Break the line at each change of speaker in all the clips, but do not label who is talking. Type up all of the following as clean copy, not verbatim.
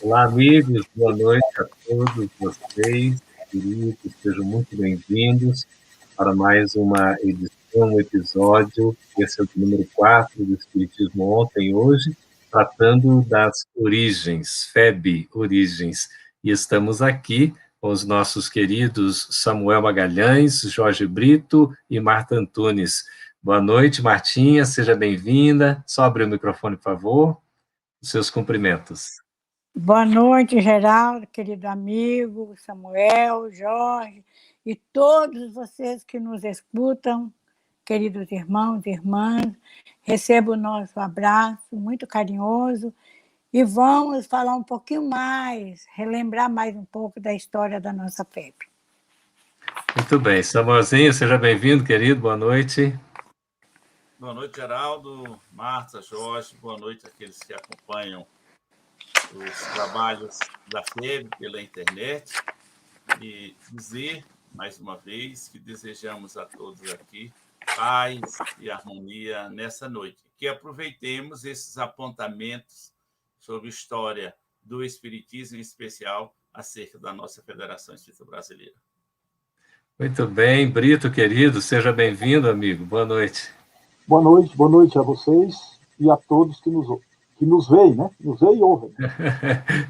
Olá, amigos, boa noite a todos vocês, queridos, sejam muito bem-vindos para mais uma edição, um episódio, esse é o número 4 do Espiritismo Ontem e Hoje, tratando das origens, FEB, origens, e estamos aqui com os nossos queridos Samuel Magalhães, Jorge Brito e Marta Antunes. Boa noite, Martinha, seja bem-vinda, só abrir o microfone, por favor, os seus cumprimentos.
Boa noite, Geraldo, querido amigo, Samuel, Jorge e todos vocês que nos escutam, queridos irmãos e irmãs. Recebo o nosso abraço muito carinhoso e vamos falar um pouquinho mais, relembrar mais um pouco da história da nossa FEB.
Muito bem, Samuelzinho, seja bem-vindo, querido, boa noite.
Boa noite, Geraldo, Marta, Jorge, boa noite àqueles que acompanham os trabalhos da FEB pela internet e dizer, mais uma vez, que desejamos a todos aqui paz e harmonia nessa noite. Que aproveitemos esses apontamentos sobre a história do Espiritismo, em especial acerca da nossa Federação Espírita Brasileira.
Muito bem, Brito, querido, seja bem-vindo, amigo. Boa noite.
Boa noite a vocês e a todos que nos veem, né? Nos veem e ouvem.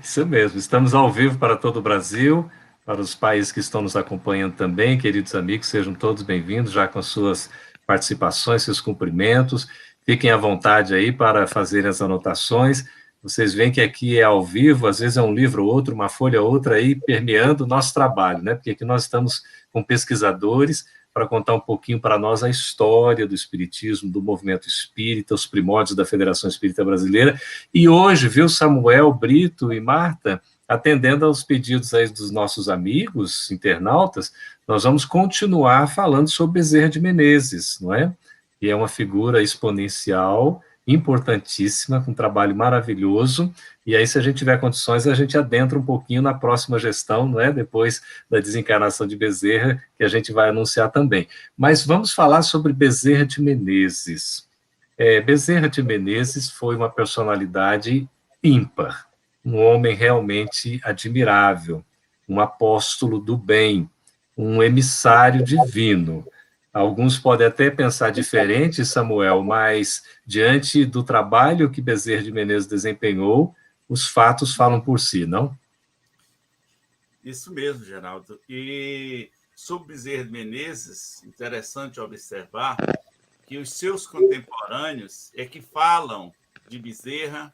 Isso mesmo, estamos ao vivo para todo o Brasil, para os países que estão nos acompanhando também, queridos amigos, sejam todos bem-vindos, já com suas participações, seus cumprimentos, fiquem à vontade aí para fazerem as anotações. Vocês veem que aqui é ao vivo, às vezes é um livro ou outro, uma folha ou outra aí permeando o nosso trabalho, né? Porque aqui nós estamos com pesquisadores para contar um pouquinho para nós a história do espiritismo, do movimento espírita, os primórdios da Federação Espírita Brasileira. E hoje, viu, Samuel, Brito e Marta, atendendo aos pedidos aí dos nossos amigos internautas, nós vamos continuar falando sobre Bezerra de Menezes, não é? Que é uma figura exponencial, importantíssima, com um trabalho maravilhoso, e aí, se a gente tiver condições, a gente adentra um pouquinho na próxima gestão, não é? Depois da desencarnação de Bezerra, que a gente vai anunciar também. Mas vamos falar sobre Bezerra de Menezes. Bezerra de Menezes foi uma personalidade ímpar, um homem realmente admirável, um apóstolo do bem, um emissário divino. Alguns podem até pensar diferente, Samuel, mas diante do trabalho que Bezerra de Menezes desempenhou, os fatos falam por si, não?
Isso mesmo, Geraldo. E sobre Bezerra de Menezes, interessante observar que os seus contemporâneos é que falam de Bezerra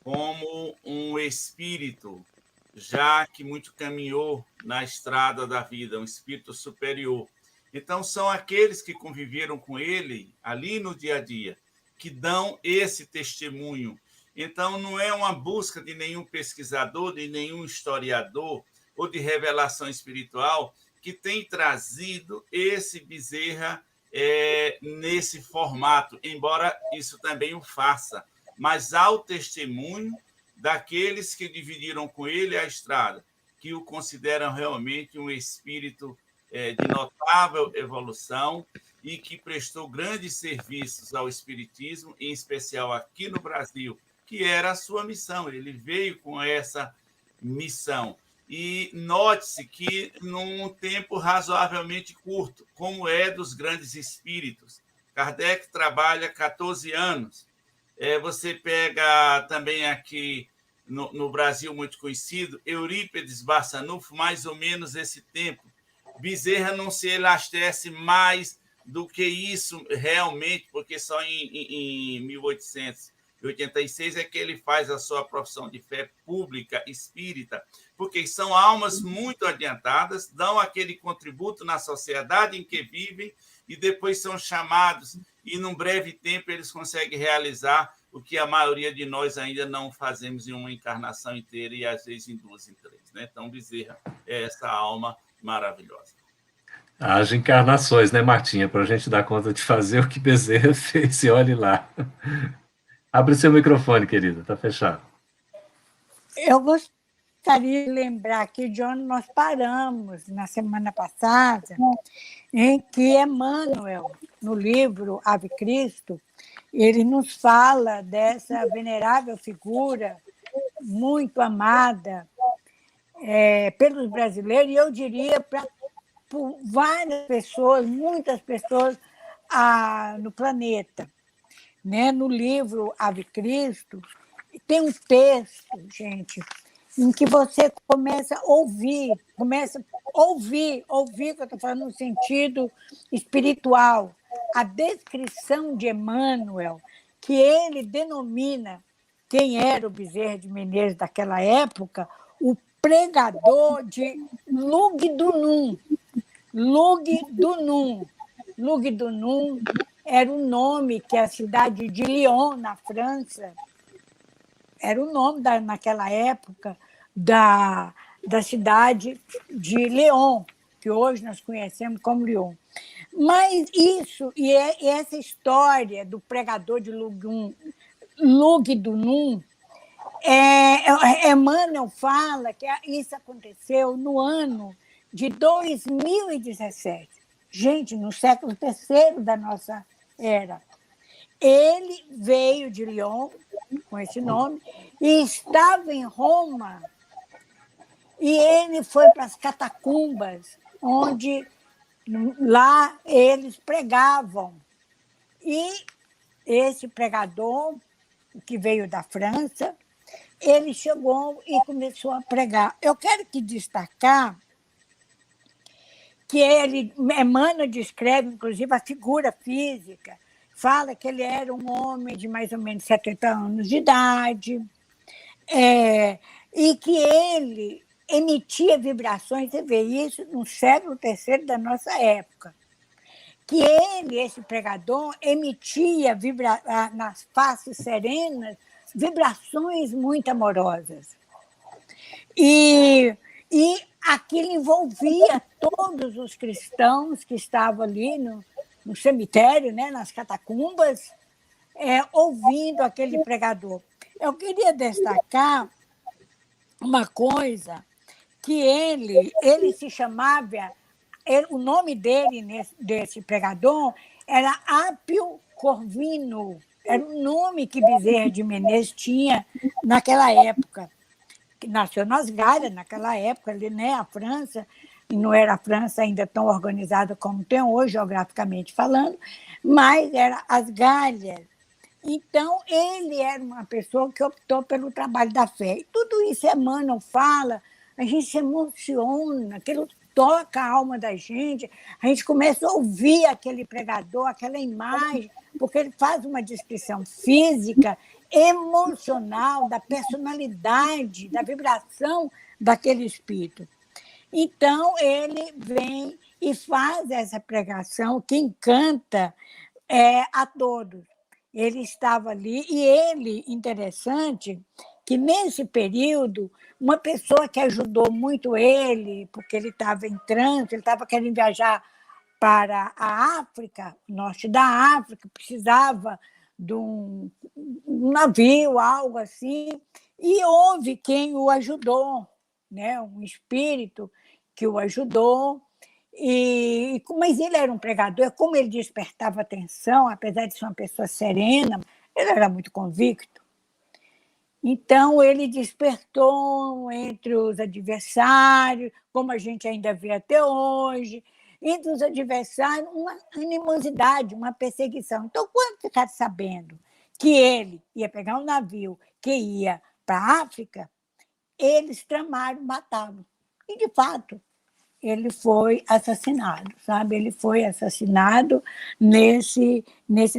como um espírito, já que muito caminhou na estrada da vida, um espírito superior. Então, são aqueles que conviveram com ele ali no dia a dia, que dão esse testemunho. Então, não é uma busca de nenhum pesquisador, de nenhum historiador ou de revelação espiritual que tem trazido esse Bezerra nesse formato, embora isso também o faça. Mas há o testemunho daqueles que dividiram com ele a estrada, que o consideram realmente um espírito de notável evolução e que prestou grandes serviços ao espiritismo, em especial aqui no Brasil, que era a sua missão. Ele veio com essa missão. E note-se que num tempo razoavelmente curto, como é dos grandes espíritos. Kardec trabalha 14 anos. Você pega também aqui no Brasil muito conhecido, Eurípides Barçanufo, mais ou menos esse tempo. Bezerra não se elastece mais do que isso realmente, porque só em 1886 é que ele faz a sua profissão de fé pública espírita, porque são almas muito adiantadas, dão aquele contributo na sociedade em que vivem e depois são chamados e, num breve tempo, eles conseguem realizar o que a maioria de nós ainda não fazemos em uma encarnação inteira e, às vezes, em 2, em 3. Né? Então, Bezerra é essa alma maravilhosa.
Haja encarnações, né, Martinha, para a gente dar conta de fazer o que Bezerra fez, e olhe lá. Abre o seu microfone, querida, está fechado.
Eu gostaria de lembrar aqui de onde nós paramos na semana passada, em que Emmanuel, no livro Ave Cristo, ele nos fala dessa venerável figura muito amada pelos brasileiros, e eu diria por várias pessoas, muitas pessoas no planeta. Né? No livro Ave Cristo, tem um texto, gente, em que você começa a ouvir, que eu estou falando no sentido espiritual, a descrição de Emmanuel, que ele denomina quem era o Bezerra de Menezes daquela época, o pregador de Lugdunum. Lugdunum. Lugdunum era o nome que a cidade de Lyon, na França, era o nome naquela época da cidade de Lyon, que hoje nós conhecemos como Lyon. Mas isso, e essa história do pregador de Lugdunum, Emmanuel fala que isso aconteceu no ano de 2017. Gente, no século III da nossa era. Ele veio de Lyon, com esse nome, e estava em Roma, e ele foi para as catacumbas, onde lá eles pregavam. E esse pregador, que veio da França, ele chegou e começou a pregar. Eu quero que destacar que Emmanuel descreve, inclusive, a figura física, fala que ele era um homem de mais ou menos 70 anos de idade, e que ele emitia vibrações, você vê isso no século III da nossa época, que esse pregador, emitia nas faces serenas vibrações muito amorosas. E aquilo envolvia todos os cristãos que estavam ali no cemitério, né, nas catacumbas, ouvindo aquele pregador. Eu queria destacar uma coisa, que ele se chamava, o nome dele, desse pregador, era Apio Corvino, era o nome que Bezerra de Menezes tinha naquela época, que nasceu nas Galhas, naquela época, ali, né, a França, e não era a França ainda tão organizada como tem hoje, geograficamente falando, mas era as Galhas. Então, ele era uma pessoa que optou pelo trabalho da fé. E tudo isso Emmanuel fala, a gente se emociona, aquilo toca a alma da gente, a gente começa a ouvir aquele pregador, aquela imagem, porque ele faz uma descrição física, emocional, da personalidade, da vibração daquele espírito. Então, ele vem e faz essa pregação que encanta a todos. Ele estava ali, e ele, interessante, que nesse período, uma pessoa que ajudou muito ele, porque ele estava em trânsito, ele estava querendo viajar para a África, norte da África, precisava de um navio, algo assim, e houve quem o ajudou, né? Um espírito que o ajudou, mas ele era um pregador, como ele despertava atenção, apesar de ser uma pessoa serena, ele era muito convicto. Então, ele despertou entre os adversários, como a gente ainda vê até hoje, entre os adversários, uma animosidade, uma perseguição. Então, quando ficaram sabendo que ele ia pegar um navio que ia para a África, eles tramaram matá-lo. E, de fato, ele foi assassinado, sabe? Ele foi assassinado nesse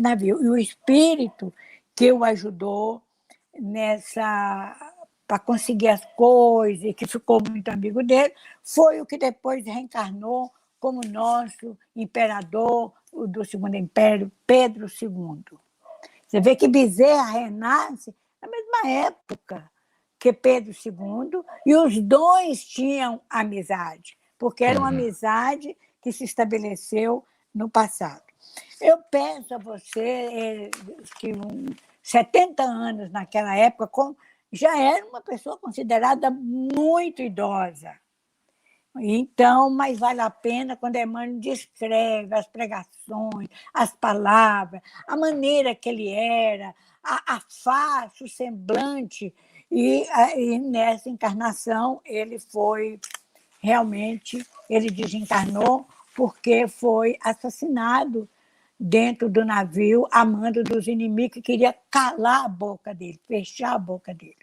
navio. E o espírito que o ajudou para conseguir as coisas, e que ficou muito amigo dele, foi o que depois reencarnou como nosso imperador do Segundo Império, Pedro II. Você vê que Bezerra renasce na mesma época que Pedro II, e os dois tinham amizade, porque era uma amizade que se estabeleceu no passado. Eu peço a você que 70 anos naquela época, já era uma pessoa considerada muito idosa. Então, mas vale a pena quando Emmanuel descreve as pregações, as palavras, a maneira que ele era, a face, o semblante, E nessa encarnação, ele foi realmente, ele desencarnou porque foi assassinado dentro do navio, a mando dos inimigos, que queria calar a boca dele, fechar a boca dele.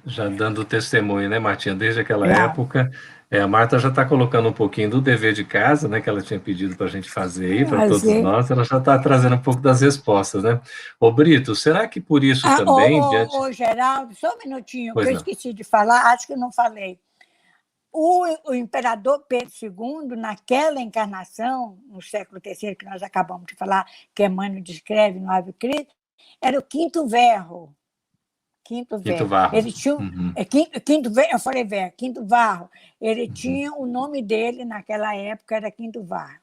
Já dando testemunho, né, Martinha? Desde aquela época, a Marta já está colocando um pouquinho do dever de casa, né, que ela tinha pedido para a gente fazer aí, para todos nós, ela já está trazendo um pouco das respostas, né? Ô, Brito, será que por isso também,
Ô, Geraldo, só um minutinho,
pois
que eu
não.
esqueci de falar, acho que não falei. O imperador Pedro II, naquela encarnação, no século III, que nós acabamos de falar, que Emmanuel descreve no Ave Cristo, era o quinto verro. Quinto
Varro.
Ele tinha, eu falei verro, quinto varro. Ele tinha o nome dele, naquela época, era quinto varro.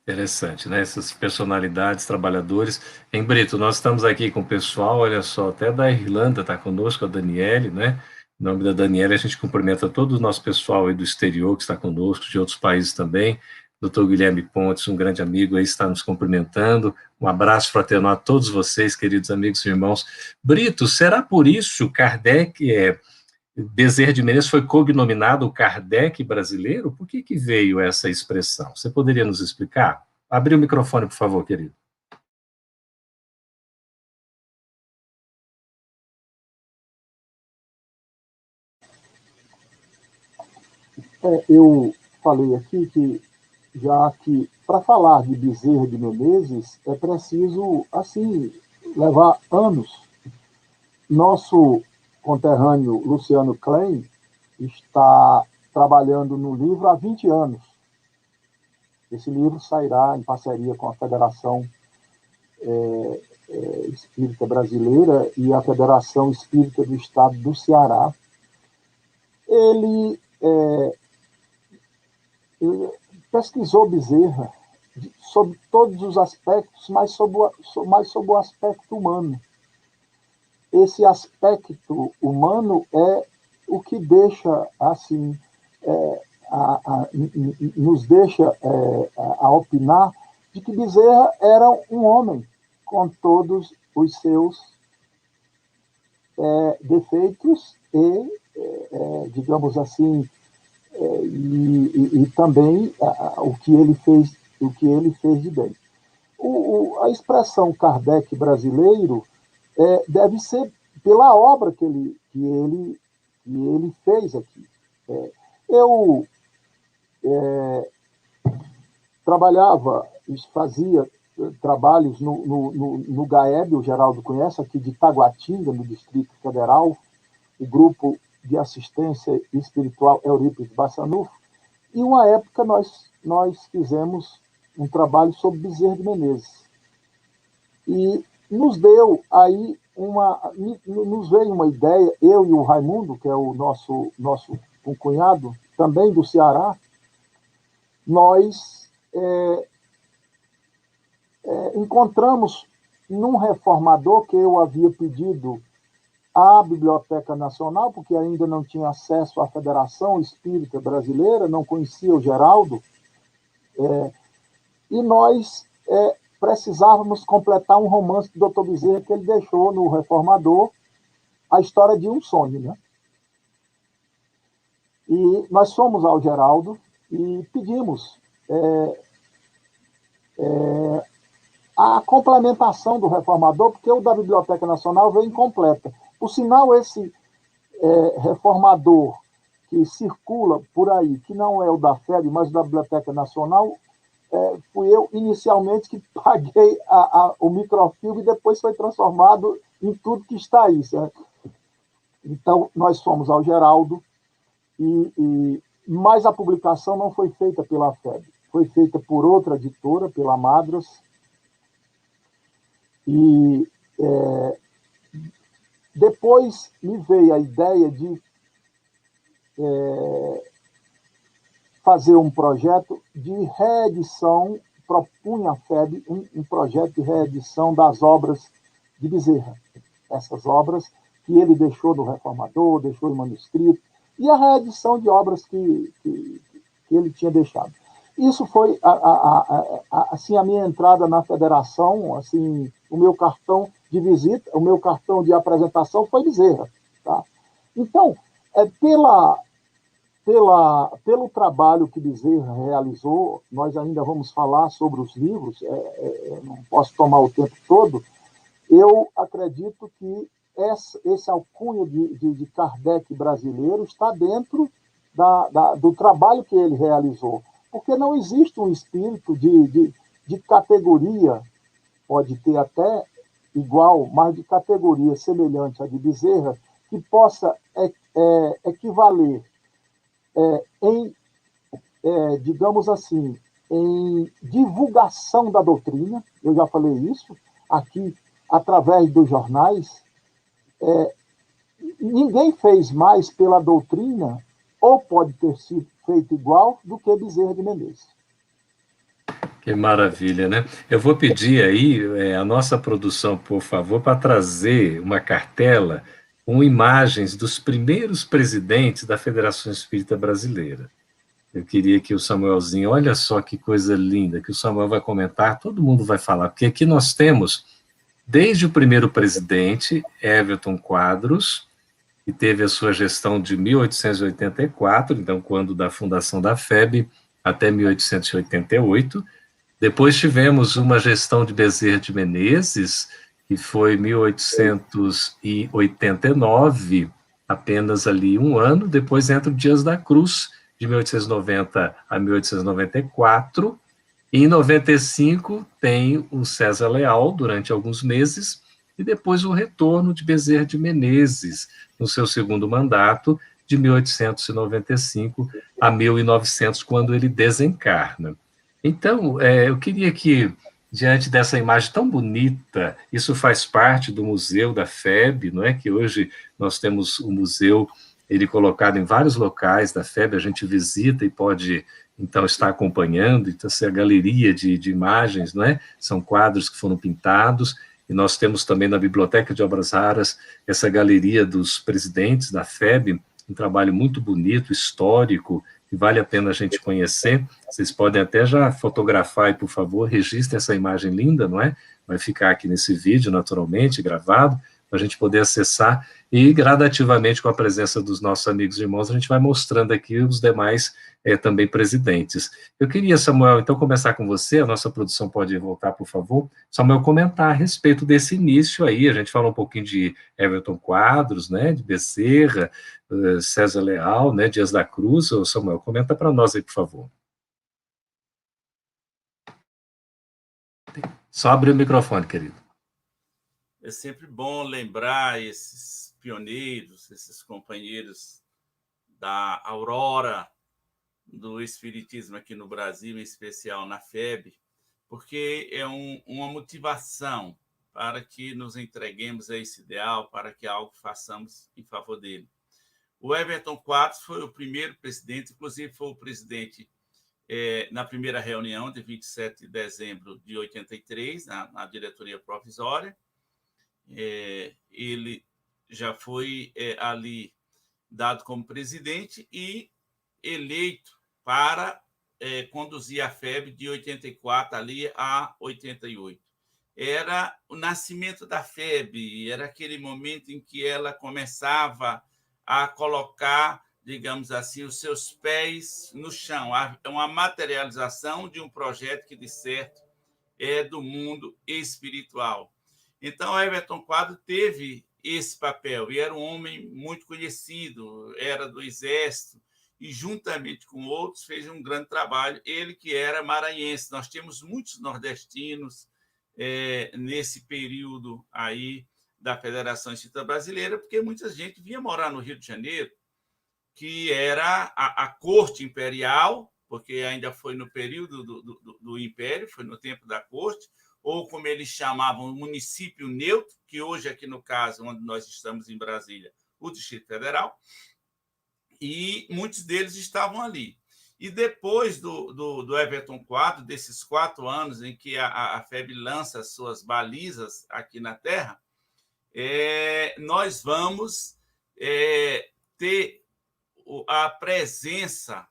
Interessante, né? Essas personalidades, trabalhadores. Em Brito, nós estamos aqui com o pessoal, olha só, até da Irlanda está conosco, a Daniele, né? Em nome da Daniele, a gente cumprimenta todo o nosso pessoal aí do exterior que está conosco, de outros países também. Dr. Guilherme Pontes, um grande amigo aí, está nos cumprimentando. Um abraço fraternal a todos vocês, queridos amigos e irmãos. Brito, será por isso Kardec Bezerra de Menezes foi cognominado o Kardec brasileiro? Por que veio essa expressão? Você poderia nos explicar? Abre o microfone, por favor, querido.
Eu falei aqui que, já que para falar de Bezerra de Menezes é preciso, assim, levar anos. Nosso conterrâneo Luciano Klein está trabalhando no livro há 20 anos. Esse livro sairá em parceria com a Federação Espírita Brasileira e a Federação Espírita do Estado do Ceará. Ele pesquisou Bezerra sobre todos os aspectos, mas sobre o aspecto humano. Esse aspecto humano é o que deixa, assim, nos deixa a opinar de que Bezerra era um homem com todos os seus defeitos e, digamos assim, e também o que ele fez de bem. A expressão Kardec brasileiro deve ser pela obra que ele fez aqui. Eu trabalhava, fazia trabalhos no GAEB, o Geraldo conhece, aqui de Taguatinga, no Distrito Federal, o grupo de assistência espiritual Eurípides Bassanufo, e uma época nós fizemos um trabalho sobre Bezerra de Menezes. E nos veio uma ideia, eu e o Raimundo, que é o nosso cunhado, também do Ceará, nós encontramos num reformador que eu havia pedido à Biblioteca Nacional, porque ainda não tinha acesso à Federação Espírita Brasileira, não conhecia o Geraldo, e nós precisávamos completar um romance do Dr. Bezerra que ele deixou no Reformador, A História de um Sonho, né? E nós fomos ao Geraldo e pedimos a complementação do Reformador, porque o da Biblioteca Nacional veio incompleta. Por sinal, esse Reformador que circula por aí, que não é o da FEB, mas o da Biblioteca Nacional, fui eu, inicialmente, que paguei o microfilme e depois foi transformado em tudo que está aí, certo? Então, nós fomos ao Geraldo, mas a publicação não foi feita pela FEB, foi feita por outra editora, pela Madras, e depois me veio a ideia de fazer um projeto de reedição, propunha a FEB um projeto de reedição das obras de Bezerra. Essas obras que ele deixou do Reformador, deixou em manuscrito, e a reedição de obras que ele tinha deixado. Isso foi assim, a minha entrada na federação, assim, o meu cartão de visita, o meu cartão de apresentação foi Bezerra. Tá? Então, pelo trabalho que Bezerra realizou, nós ainda vamos falar sobre os livros, não posso tomar o tempo todo, eu acredito que esse alcunho de Kardec brasileiro está dentro do trabalho que ele realizou, porque não existe um espírito de categoria, pode ter até igual, mas de categoria semelhante à de Bezerra, que possa equivaler digamos assim, em divulgação da doutrina. Eu já falei isso aqui através dos jornais. Ninguém fez mais pela doutrina, ou pode ter sido feito igual, do que Bezerra de Menezes.
Que maravilha, né? Eu vou pedir aí a nossa produção, por favor, para trazer uma cartela com imagens dos primeiros presidentes da Federação Espírita Brasileira. Eu queria que o Samuelzinho, olha só que coisa linda, que o Samuel vai comentar, todo mundo vai falar, porque aqui nós temos, desde o primeiro presidente, Everton Quadros, que teve a sua gestão de 1884, então quando da fundação da FEB, até 1888. Depois tivemos uma gestão de Bezerra de Menezes, que foi 1889, apenas ali um ano. Depois entra o Dias da Cruz, de 1890 a 1894. E em 95 tem o César Leal, durante alguns meses, e depois o retorno de Bezerra de Menezes, no seu segundo mandato, de 1895 a 1900, quando ele desencarna. Então, eu queria que, diante dessa imagem tão bonita, isso faz parte do Museu da FEB, não é? Que hoje nós temos o museu, ele colocado em vários locais da FEB, a gente visita e pode, então, estar acompanhando, então, a galeria de imagens, não é? São quadros que foram pintados, e nós temos também na Biblioteca de Obras Raras essa galeria dos presidentes da FEB, um trabalho muito bonito, histórico, que vale a pena a gente conhecer. Vocês podem até já fotografar e, por favor, registrem essa imagem linda, não é? Vai ficar aqui nesse vídeo, naturalmente, gravado, para a gente poder acessar, e gradativamente, com a presença dos nossos amigos e irmãos, a gente vai mostrando aqui os demais também presidentes. Eu queria, Samuel, então, começar com você, a nossa produção pode voltar, por favor, Samuel, comentar a respeito desse início aí, a gente falou um pouquinho de Everton Quadros, né, de Bezerra, César Leal, né, Dias da Cruz. Ô, Samuel, comenta para nós aí, por favor. Só abrir o microfone, querido.
É sempre bom lembrar esses pioneiros, esses companheiros da aurora do espiritismo aqui no Brasil, em especial na FEB, porque é uma motivação para que nos entreguemos a esse ideal, para que algo façamos em favor dele. O Everton Quadros foi o primeiro presidente, inclusive foi o presidente na primeira reunião de 27 de dezembro de 83, na diretoria provisória. Ele já foi ali dado como presidente e eleito para conduzir a FEB de 84 ali a 88. Era o nascimento da FEB, era aquele momento em que ela começava a colocar, digamos assim, os seus pés no chão. É uma materialização de um projeto que, de certo, é do mundo espiritual. Então, Everton Quadros teve esse papel, e era um homem muito conhecido, era do Exército, e, juntamente com outros, fez um grande trabalho. Ele que era maranhense. Nós tínhamos muitos nordestinos nesse período aí da Federação Espírita Brasileira, porque muita gente vinha morar no Rio de Janeiro, que era a corte imperial, porque ainda foi no período do Império, foi no tempo da corte, ou como eles chamavam, município neutro, que hoje, aqui no caso, onde nós estamos em Brasília, o Distrito Federal, e muitos deles estavam ali. E depois do Everton Quadros, desses 4 anos em que a FEB lança as suas balizas aqui na Terra, nós vamos ter a presença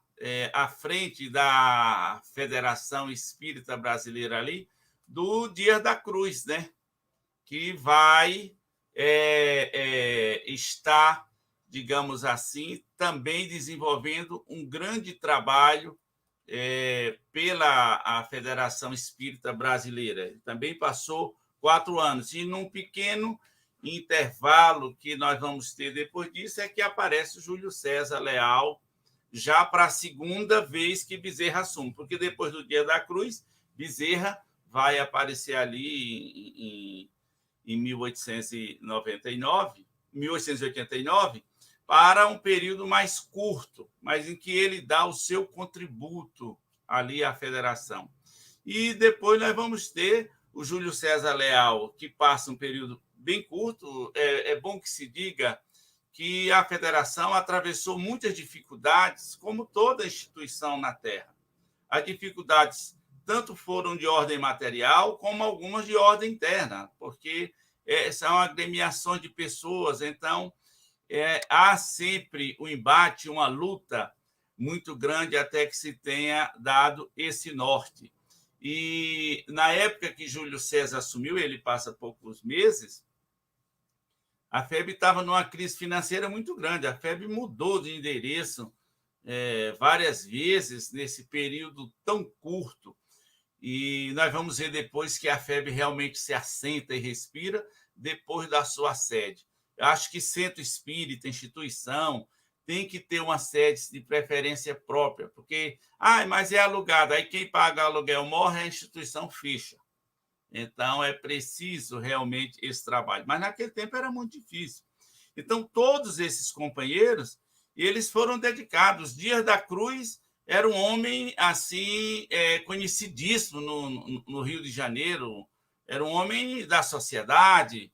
à frente da Federação Espírita Brasileira ali, do Dias da Cruz, né? Que vai estar digamos assim, também desenvolvendo um grande trabalho pela a Federação Espírita Brasileira. Ele também passou 4 anos. E num pequeno intervalo que nós vamos ter depois disso é que aparece o Júlio César Leal, já para a segunda vez que Bezerra assume, porque depois do Dia da Cruz, Bezerra vai aparecer ali em 1889, para um período mais curto, mas em que ele dá o seu contributo ali à federação. E depois nós vamos ter o Júlio César Leal, que passa um período bem curto. É bom que se diga que a federação atravessou muitas dificuldades, como toda instituição na Terra. As dificuldades tanto foram de ordem material, como algumas de ordem interna, porque são agremiações de pessoas, então há sempre um embate, uma luta muito grande até que se tenha dado esse norte. E na época que Júlio César assumiu, ele passa poucos meses, a FEB estava numa crise financeira muito grande. A FEB mudou de endereço várias vezes nesse período tão curto. E nós vamos ver depois que a FEB realmente se assenta e respira depois da sua sede. Eu acho que centro espírita, instituição, tem que ter uma sede de preferência própria, porque, mas é alugado, aí quem paga aluguel morre, a instituição fecha. Então, é preciso realmente esse trabalho. Mas naquele tempo era muito difícil. Então, todos esses companheiros, eles foram dedicados. Dias da Cruz era um homem assim conhecidíssimo no Rio de Janeiro, era um homem da sociedade,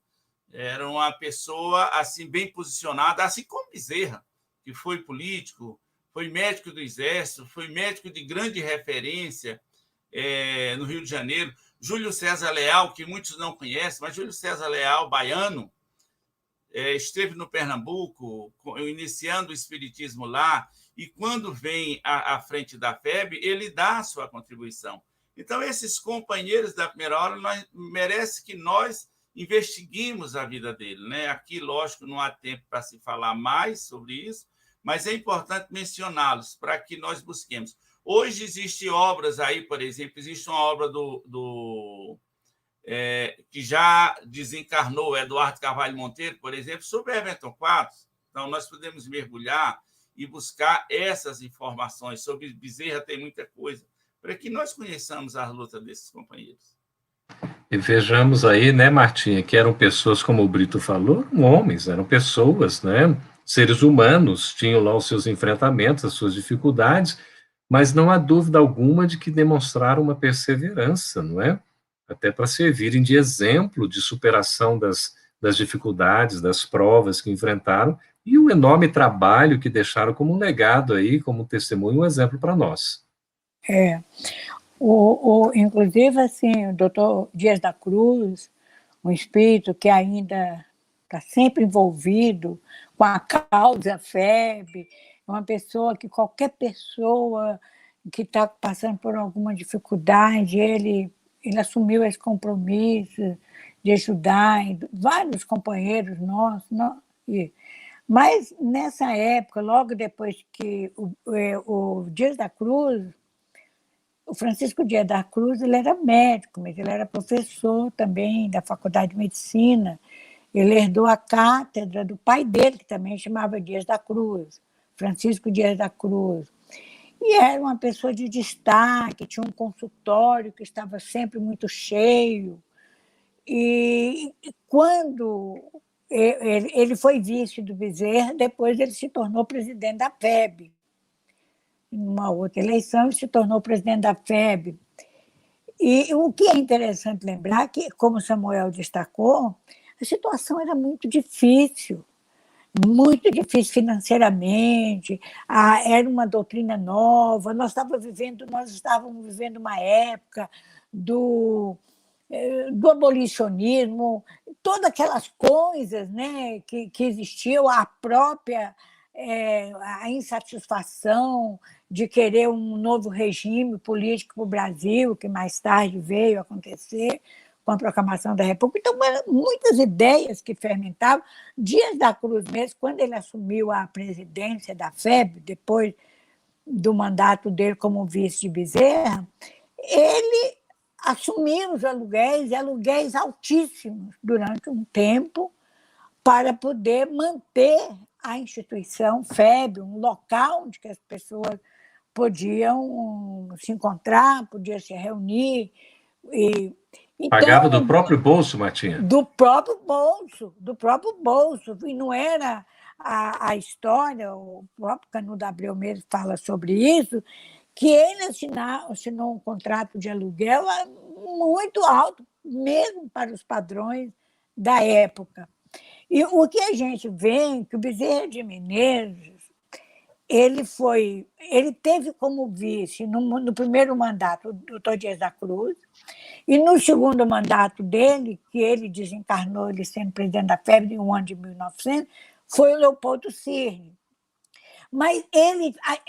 era uma pessoa assim bem posicionada, assim como Bezerra, que foi político, foi médico do Exército, foi médico de grande referência no Rio de Janeiro. Júlio César Leal, que muitos não conhecem, mas Júlio César Leal, baiano, esteve no Pernambuco, iniciando o espiritismo lá, e quando vem à frente da FEB, ele dá a sua contribuição. Então, esses companheiros da primeira hora merece que nós investiguemos a vida dele, né? Aqui, lógico, não há tempo para se falar mais sobre isso, mas é importante mencioná-los para que nós busquemos. Hoje existem obras aí, por exemplo, existe uma obra que já desencarnou, Eduardo Carvalho Monteiro, por exemplo, sobre Everton Quadros. Então, nós podemos mergulhar e buscar essas informações. Sobre Bezerra tem muita coisa, para que nós conheçamos a luta desses companheiros.
E vejamos aí, né, Martinha, que eram pessoas, como o Brito falou, homens, eram pessoas, né, seres humanos, tinham lá os seus enfrentamentos, as suas dificuldades, mas não há dúvida alguma de que demonstraram uma perseverança, não é? Até para servirem de exemplo de superação das dificuldades, das provas que enfrentaram, e o enorme trabalho que deixaram como um legado aí, como um testemunho, um exemplo para nós.
Inclusive, assim, o doutor Dias da Cruz, um espírito que ainda está sempre envolvido com a causa FEB, é uma pessoa que qualquer pessoa que está passando por alguma dificuldade, ele assumiu esse compromisso de ajudar vários companheiros nossos. Mas, nessa época, logo depois que o Dias da Cruz, o Francisco Dias da Cruz, ele era médico, mas ele era professor também da Faculdade de Medicina. Ele herdou a cátedra do pai dele, que também chamava Dias da Cruz, Francisco Dias da Cruz. E era uma pessoa de destaque, tinha um consultório que estava sempre muito cheio. E quando ele foi vice do Bezerra, depois ele se tornou presidente da FEB. Em uma outra eleição, ele se tornou presidente da FEB. E o que é interessante lembrar que, como Samuel destacou, a situação era muito difícil financeiramente, era uma doutrina nova, nós estávamos vivendo uma época do abolicionismo, todas aquelas coisas, né, que existiam, a própria a insatisfação de querer um novo regime político para o Brasil, que mais tarde veio a acontecer com a proclamação da República. Então, eram muitas ideias que fermentavam. Dias da Cruz mesmo, quando ele assumiu a presidência da FEB, depois do mandato dele como vice de Bezerra, ele assumiu os aluguéis altíssimos durante um tempo, para poder manter a instituição FEB, um local onde as pessoas podiam se encontrar, podiam se reunir.
Então, pagava do próprio bolso, Martinha?
Do próprio bolso. E não era a história, o próprio Canudo Abreu mesmo fala sobre isso, que ele assinou um contrato de aluguel muito alto, mesmo para os padrões da época. E o que a gente vê é que o Bezerra de Menezes ele teve como vice no primeiro mandato o Dr. Dias da Cruz, e no segundo mandato dele, que ele desencarnou, ele sendo presidente da FEB em um ano de 1900, foi o Leopoldo Cirne. Mas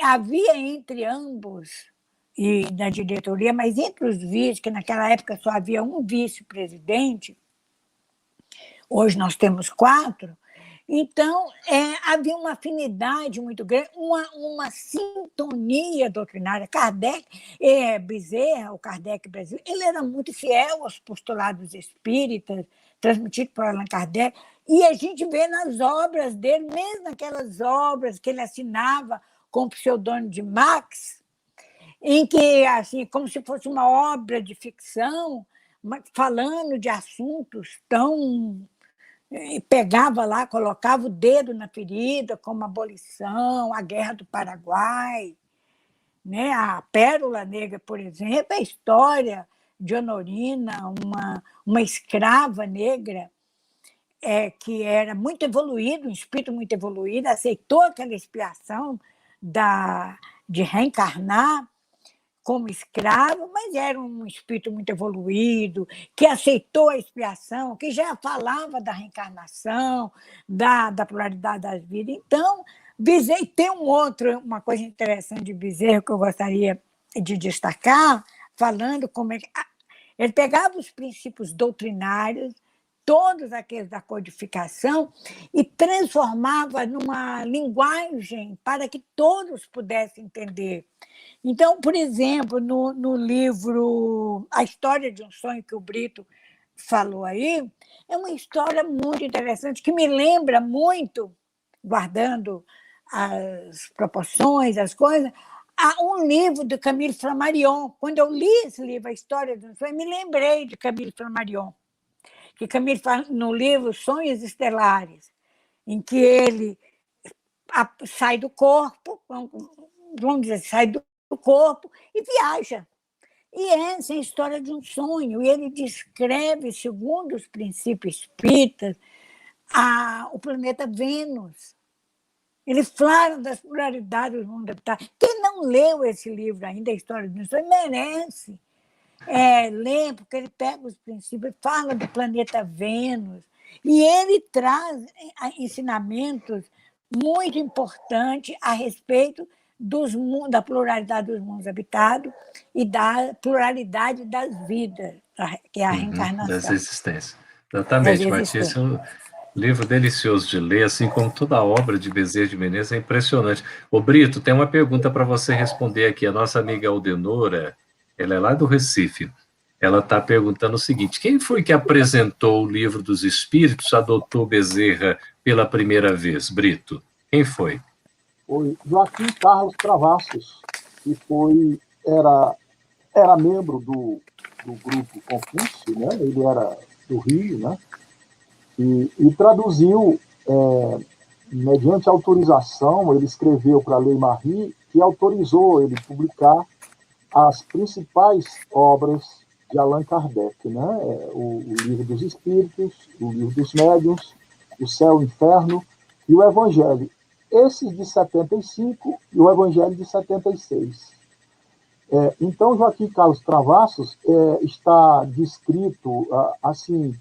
havia entre ambos, e na diretoria, mas entre os vices, que naquela época só havia um vice-presidente, hoje nós temos 4, então havia uma afinidade muito grande, uma sintonia doutrinária. Bezerra, o Kardec Brasil, ele era muito fiel aos postulados espíritas, transmitidos por Allan Kardec, e a gente vê nas obras dele, mesmo naquelas obras que ele assinava com o pseudônimo de Max, em que, assim, como se fosse uma obra de ficção, falando de assuntos tão... Pegava lá, colocava o dedo na ferida, como a abolição, a Guerra do Paraguai, né? A Pérola Negra, por exemplo, a história de Honorina, uma escrava negra que era muito evoluída, um espírito muito evoluído, aceitou aquela expiação de reencarnar como escravo, mas era um espírito muito evoluído, que aceitou a expiação, que já falava da reencarnação, da pluralidade das vidas. Então, Bezerra tem uma coisa interessante de Bezerra que eu gostaria de destacar, falando como ele pegava os princípios doutrinários, todos aqueles da codificação, e transformava numa linguagem para que todos pudessem entender. Então, por exemplo, no livro A História de um Sonho, que o Brito falou aí, é uma história muito interessante, que me lembra muito, guardando as proporções, as coisas, a um livro de Camille Flammarion. Quando eu li esse livro, A História de um Sonho, me lembrei de Camille Flammarion, que Camille fala no livro Sonhos Estelares, em que ele sai do corpo, vamos dizer, sai do corpo e viaja. E essa é a história de um sonho. E ele descreve, segundo os princípios espíritas, o planeta Vênus. Ele fala das pluralidades do mundo habitado. Quem não leu esse livro ainda, A História de um Sonho, merece ler, porque ele pega os princípios, fala do planeta Vênus, e ele traz ensinamentos muito importantes a respeito da pluralidade dos mundos habitados e da pluralidade das vidas, que é a reencarnação.
Das existências. Exatamente, Martinha. Esse é um livro delicioso de ler, assim como toda a obra de Bezerra de Menezes, é impressionante. Ô Brito, tem uma pergunta para você responder aqui. A nossa amiga Aldenora, ela é lá do Recife. Ela está perguntando o seguinte: quem foi que apresentou o Livro dos Espíritos a doutor Bezerra pela primeira vez, Brito? Quem foi?
Foi Joaquim Carlos Travassos, que era membro do grupo Confúcio, né? Ele era do Rio, né? E traduziu, mediante autorização, ele escreveu para a Lei Marie, que autorizou ele publicar as principais obras de Allan Kardec, né? O Livro dos Espíritos, o Livro dos Médiuns, o Céu e o Inferno e o Evangelho. Esses de 75 e o Evangelho de 76. Então, Joaquim Carlos Travassos está descrito, assim,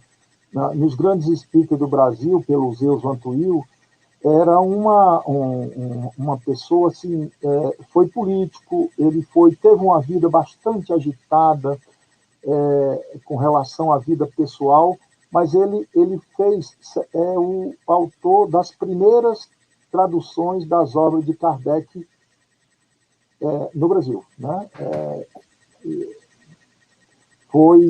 nos grandes espíritos do Brasil, pelo Zeus Vantuil. Era uma pessoa, assim, foi político, ele teve uma vida bastante agitada, com relação à vida pessoal, mas ele o autor das primeiras traduções das obras de Kardec no Brasil, né? Foi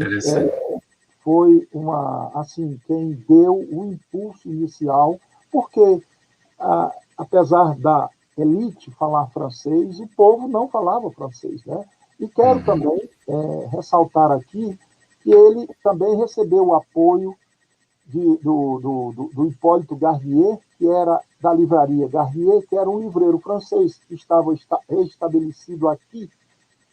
assim, quem deu o impulso inicial, porque apesar da elite falar francês, o povo não falava francês, né? E quero também ressaltar aqui que ele também recebeu o apoio do Hipólito Garnier, que era da livraria Garnier, que era um livreiro francês que estava estabelecido aqui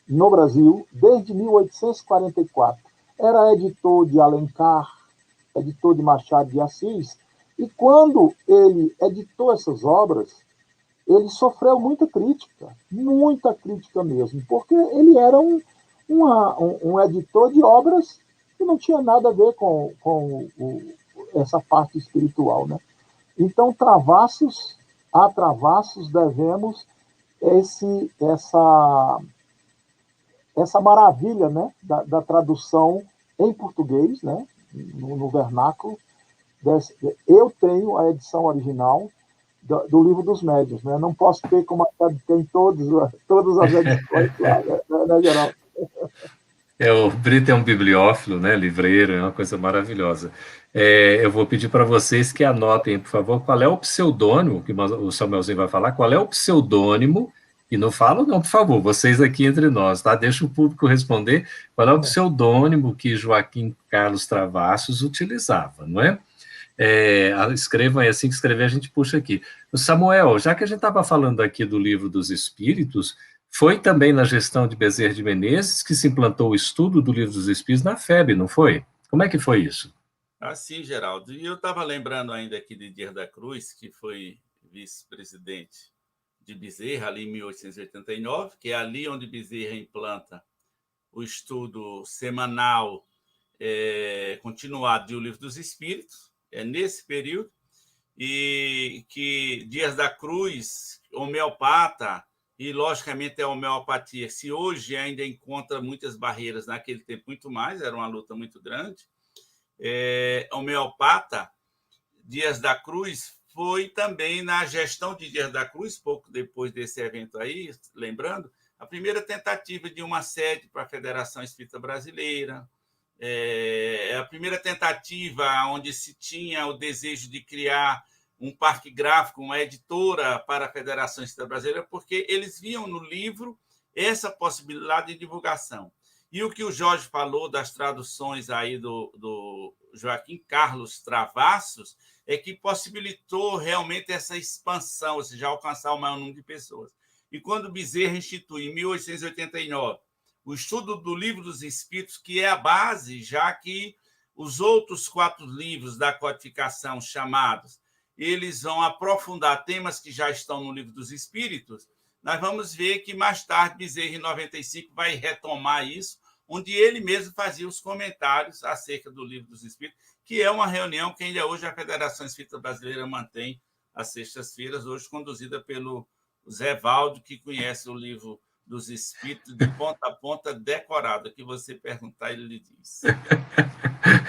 no Brasil desde 1844. Era editor de Alencar, editor de Machado de Assis, e quando ele editou essas obras, ele sofreu muita crítica mesmo, porque ele era um editor de obras que não tinha nada a ver com essa parte espiritual, né? Então, a Travassos devemos essa maravilha, né, da tradução em português, né, no vernáculo. Eu tenho a edição original do Livro dos Médiuns, né? Não posso ter como tem todas as edições lá, né, Geraldo?
O Brito é um bibliófilo, né, livreiro, é uma coisa maravilhosa. Eu vou pedir para vocês que anotem, por favor, qual é o pseudônimo, que o Samuelzinho vai falar, qual é o pseudônimo, e não falam não, por favor, vocês aqui entre nós, tá? Deixa o público responder qual é o pseudônimo que Joaquim Carlos Travassos utilizava, não é? Escrevam, assim que escrever a gente puxa aqui. O Samuel, já que a gente estava falando aqui do Livro dos Espíritos, foi também na gestão de Bezerra de Menezes que se implantou o estudo do Livro dos Espíritos na FEB, não foi? Como é que foi isso?
Sim, Geraldo. E eu estava lembrando ainda aqui de Dias da Cruz, que foi vice-presidente de Bezerra, ali em 1889, que é ali onde Bezerra implanta o estudo semanal continuado do Livro dos Espíritos, nesse período, e que Dias da Cruz, homeopata, e, logicamente, a homeopatia, se hoje ainda encontra muitas barreiras, naquele tempo muito mais, era uma luta muito grande, homeopata, Dias da Cruz foi também na gestão de Dias da Cruz, pouco depois desse evento aí, lembrando, a primeira tentativa de uma sede para a Federação Espírita Brasileira, a primeira tentativa onde se tinha o desejo de criar um parque gráfico, uma editora para a Federação Espírita Brasileira, porque eles viam no livro essa possibilidade de divulgação. E o que o Jorge falou das traduções aí do Joaquim Carlos Travassos é que possibilitou realmente essa expansão, ou seja, alcançar o maior número de pessoas. E quando Bezerra institui, em 1889, o estudo do Livro dos Espíritos, que é a base, já que os outros 4 livros da codificação chamados, eles vão aprofundar temas que já estão no Livro dos Espíritos, nós vamos ver que mais tarde, Bezerra, em 95, vai retomar isso, onde ele mesmo fazia os comentários acerca do Livro dos Espíritos, que é uma reunião que ainda hoje a Federação Espírita Brasileira mantém às sextas-feiras, hoje conduzida pelo Zé Valdo, que conhece o Livro dos Espíritos de ponta a ponta, decorado. Que você perguntar, ele lhe diz.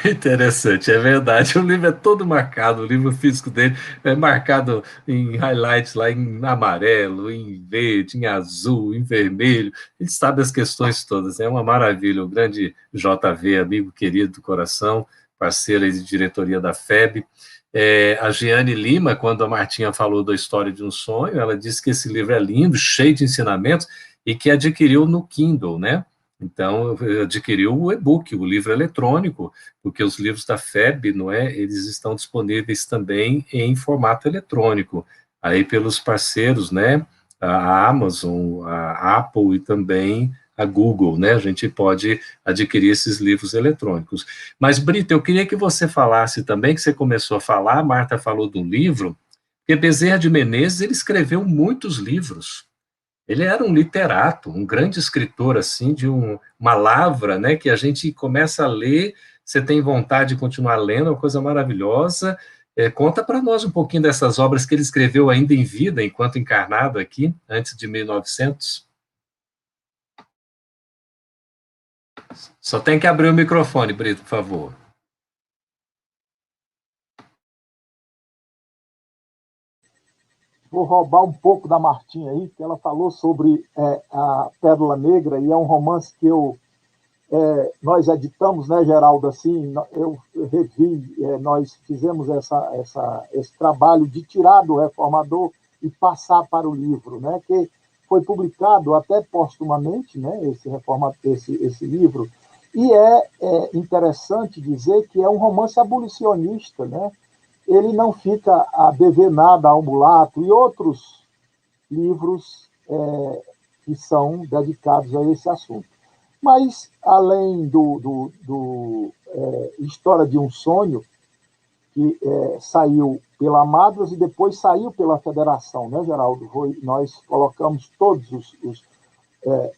Interessante, é verdade. O livro é todo marcado, o livro físico dele é marcado em highlights lá em amarelo, em verde, em azul, em vermelho. Ele sabe as questões todas, é uma maravilha. O grande JV, amigo querido do coração, parceiro de diretoria da FEB. A Giane Lima, quando a Martinha falou da História de um Sonho, ela disse que esse livro é lindo, cheio de ensinamentos, e que adquiriu no Kindle, né? Então, adquiriu o e-book, o livro eletrônico, porque os livros da FEB, não é, eles estão disponíveis também em formato eletrônico, aí pelos parceiros, né, a Amazon, a Apple e também a Google, né, a gente pode adquirir esses livros eletrônicos. Mas, Brito, eu queria que você falasse também, que você começou a falar, a Marta falou do livro, porque Bezerra de Menezes, ele escreveu muitos livros. Ele era um literato, um grande escritor, assim, de uma lavra, né, que a gente começa a ler, você tem vontade de continuar lendo, é uma coisa maravilhosa. Conta para nós um pouquinho dessas obras que ele escreveu ainda em vida, enquanto encarnado aqui, antes de 1900. Só tem que abrir o microfone, Brito, por favor.
Vou roubar um pouco da Martinha aí, que ela falou sobre a Pérola Negra, e é um romance que nós editamos, né, Geraldo? Assim, eu revi, nós fizemos esse trabalho de tirar do Reformador e passar para o livro, né, que foi publicado até postumamente, né, esse livro, e é interessante dizer que é um romance abolicionista, né? Ele não fica a dever nada ao mulato e outros livros que são dedicados a esse assunto. Mas, além do História de um Sonho, que saiu pela Madras e depois saiu pela Federação, né, Geraldo? Nós colocamos todos os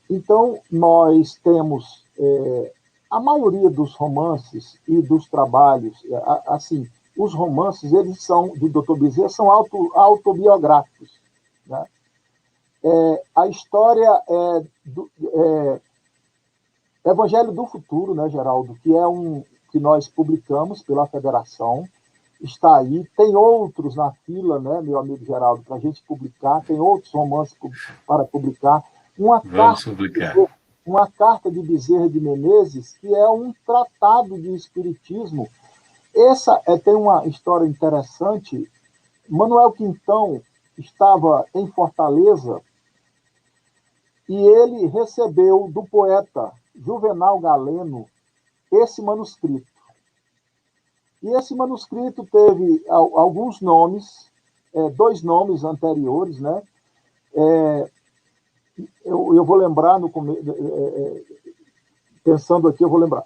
então, nós temos a maioria dos romances e dos trabalhos, assim, os romances, eles são, do Dr. Bezerra, são autobiográficos. Né? A história Evangelho do Futuro, né, Geraldo, que é que nós publicamos pela Federação, está aí. Tem outros na fila, né, meu amigo Geraldo, para a gente publicar, tem outros romances para publicar.
Vamos publicar.
Uma carta de Bezerra de Menezes, que é um tratado de espiritismo. Essa tem uma história interessante. Manuel Quintão estava em Fortaleza e ele recebeu do poeta Juvenal Galeno esse manuscrito. E esse manuscrito teve alguns nomes, 2 nomes anteriores, né? Eu vou lembrar no começo, pensando aqui, eu vou lembrar.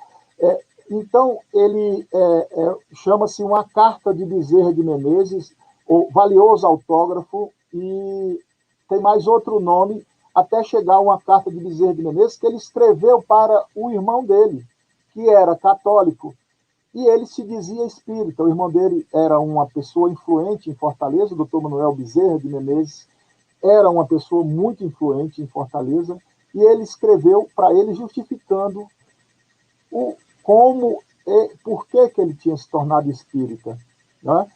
Então, ele chama-se Uma Carta de Bezerra de Menezes, o valioso autógrafo, e tem mais outro nome, até chegar a Uma Carta de Bezerra de Menezes, que ele escreveu para o irmão dele, que era católico, e ele se dizia espírita. O irmão dele era uma pessoa influente em Fortaleza, o Dr. Manuel Bezerra de Menezes, era uma pessoa muito influente em Fortaleza, e ele escreveu para ele justificando por que ele tinha se tornado espírita. Né?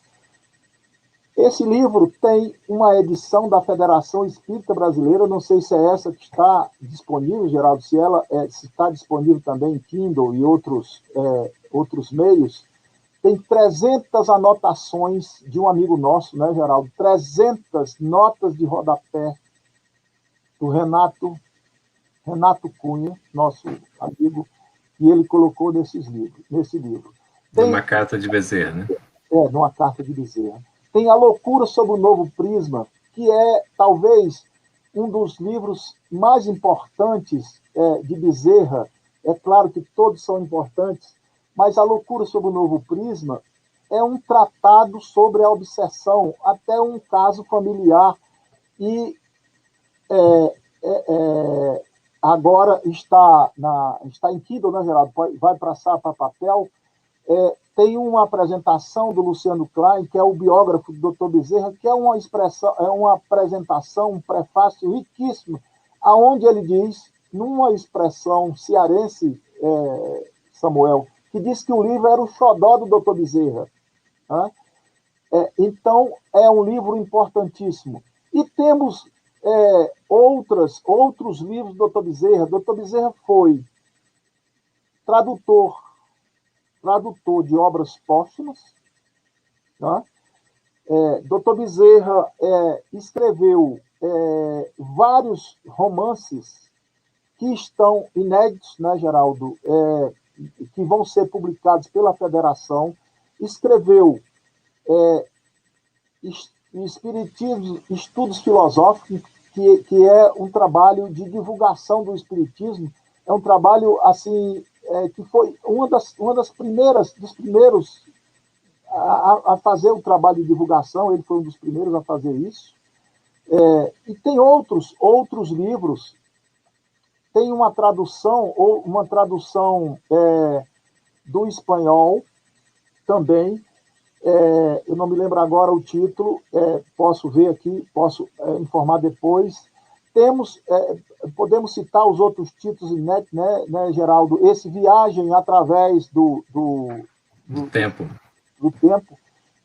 Esse livro tem uma edição da Federação Espírita Brasileira, não sei se é essa que está disponível, Geraldo, se está disponível também em Kindle e outros meios. Tem 300 anotações de um amigo nosso, né, Geraldo? 300 notas de rodapé do Renato Cunha, nosso amigo, e ele colocou nesse livro.
Tem uma carta de Bezerra, né?
Numa carta de Bezerra. Tem A Loucura sob o Novo Prisma, que é talvez um dos livros mais importantes de Bezerra. É claro que todos são importantes, mas A Loucura sob o Novo Prisma é um tratado sobre a obsessão, até um caso familiar, e agora está em Kindle, né, Geraldo? Vai passar para papel. Tem uma apresentação do Luciano Klein, que é o biógrafo do Dr. Bezerra, que é uma apresentação, um prefácio riquíssimo, aonde ele diz, numa expressão cearense, Samuel, que diz que o livro era o xodó do Dr. Bezerra. Né? Então, é um livro importantíssimo. E temos outros livros do Dr. Bezerra. Dr. Bezerra foi tradutor de obras póstumas. Né? Dr. Bezerra escreveu vários romances que estão inéditos, né, Geraldo, que vão ser publicados pela Federação. Escreveu Espiritismo, Estudos Filosóficos, que é um trabalho de divulgação do Espiritismo. É um trabalho assim que foi dos primeiros a fazer o trabalho de divulgação. Ele foi um dos primeiros a fazer isso. E tem outros livros. Tem uma tradução do espanhol também. Eu não me lembro agora o título, posso ver aqui, posso informar depois. podemos citar os outros títulos inéditos, né, Geraldo? Esse Viagem através do
tempo,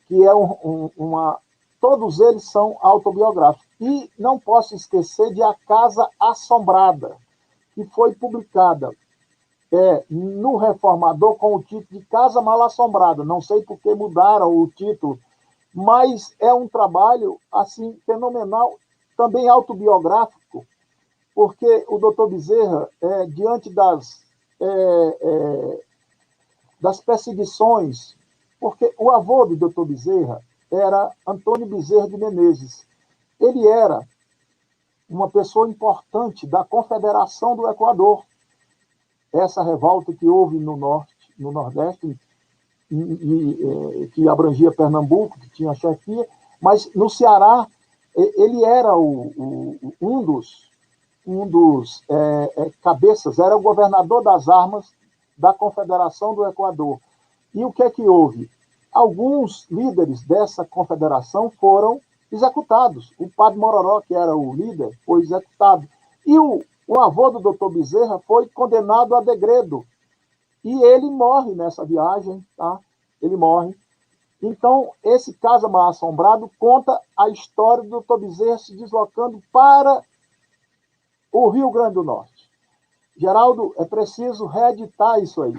que é todos eles são autobiográficos. E não posso esquecer de A Casa Assombrada, que foi publicada no Reformador com o título de Casa Mal Assombrada. Não sei por que mudaram o título, mas é um trabalho assim fenomenal, também autobiográfico, porque o doutor Bezerra, diante das perseguições, porque o avô do doutor Bezerra era Antônio Bezerra de Menezes. Ele era uma pessoa importante da Confederação do Equador. Essa revolta que houve no Nordeste, que abrangia Pernambuco, que tinha chefia, mas no Ceará ele era um dos cabeças, era o governador das armas da Confederação do Equador. E o que é que houve? Alguns líderes dessa confederação foram executados. O padre Mororó, que era o líder, foi executado. E o avô do doutor Bezerra foi condenado a degredo. E ele morre nessa viagem, tá? Ele morre. Então, esse Casa Mal Assombrado conta a história do doutor Bezerra se deslocando para o Rio Grande do Norte. Geraldo, é preciso reeditar isso aí.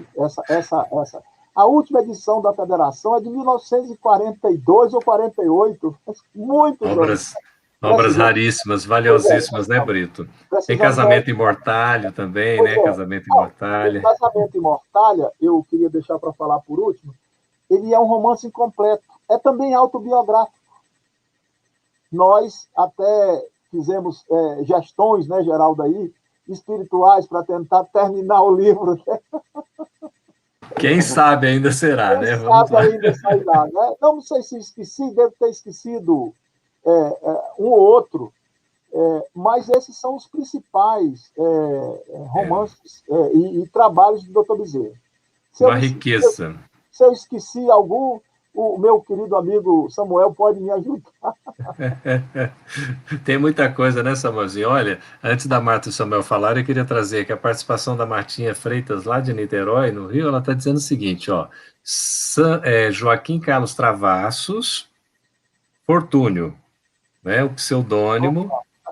A última edição da Federação é de 1942 ou 48, muitos anos.
Obras raríssimas, valiosíssimas, né, Brito? Tem Casamento Imortalha também, né? Casamento Imortalha.
O Casamento Imortalha, eu queria deixar para falar por último, ele é um romance incompleto. É também autobiográfico. Nós até fizemos gestões, né, Geraldo, aí, espirituais para tentar terminar o livro.
Quem sabe ainda será, né?
Vamos lá. Ainda sairá, né? Não sei se esqueci, devo ter esquecido um ou outro, mas esses são os principais romances e trabalhos do Dr. Bezerra.
Uma riqueza.
Se eu esqueci algum, o meu querido amigo Samuel pode me ajudar.
Tem muita coisa, né, Samuelzinho? Olha, antes da Marta e o Samuel falarem, eu queria trazer aqui a participação da Martinha Freitas, lá de Niterói, no Rio. Ela está dizendo o seguinte, ó, Joaquim Carlos Travassos Fortúnio, né? O pseudônimo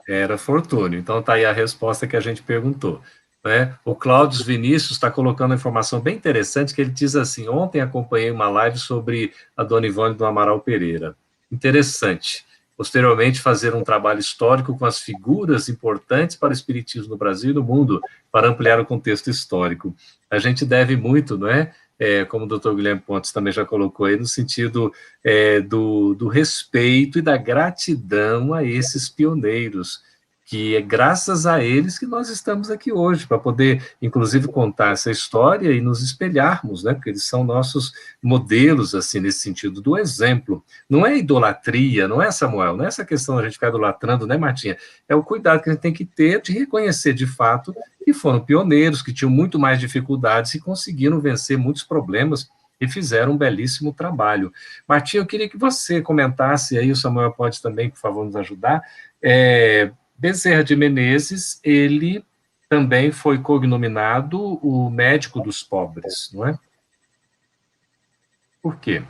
era Fortúnio. Então está aí a resposta que a gente perguntou. Né? O Cláudio Vinícius está colocando uma informação bem interessante, que ele diz assim, ontem acompanhei uma live sobre a Dona Ivone do Amaral Pereira. Interessante. Posteriormente, fazer um trabalho histórico com as figuras importantes para o espiritismo no Brasil e no mundo, para ampliar o contexto histórico. A gente deve muito, não é? Como o doutor Guilherme Pontes também já colocou aí, no sentido do respeito e da gratidão a esses pioneiros, que é graças a eles que nós estamos aqui hoje, para poder, inclusive, contar essa história e nos espelharmos, né? Porque eles são nossos modelos, assim, nesse sentido do exemplo. Não é idolatria, não é, Samuel? Não é essa questão de a gente ficar idolatrando, né, Martinha? É o cuidado que a gente tem que ter de reconhecer, de fato, que foram pioneiros, que tinham muito mais dificuldades e conseguiram vencer muitos problemas e fizeram um belíssimo trabalho. Martinha, eu queria que você comentasse, aí o Samuel pode também, por favor, nos ajudar, Bezerra de Menezes, ele também foi cognominado o médico dos pobres, não é? Por quê?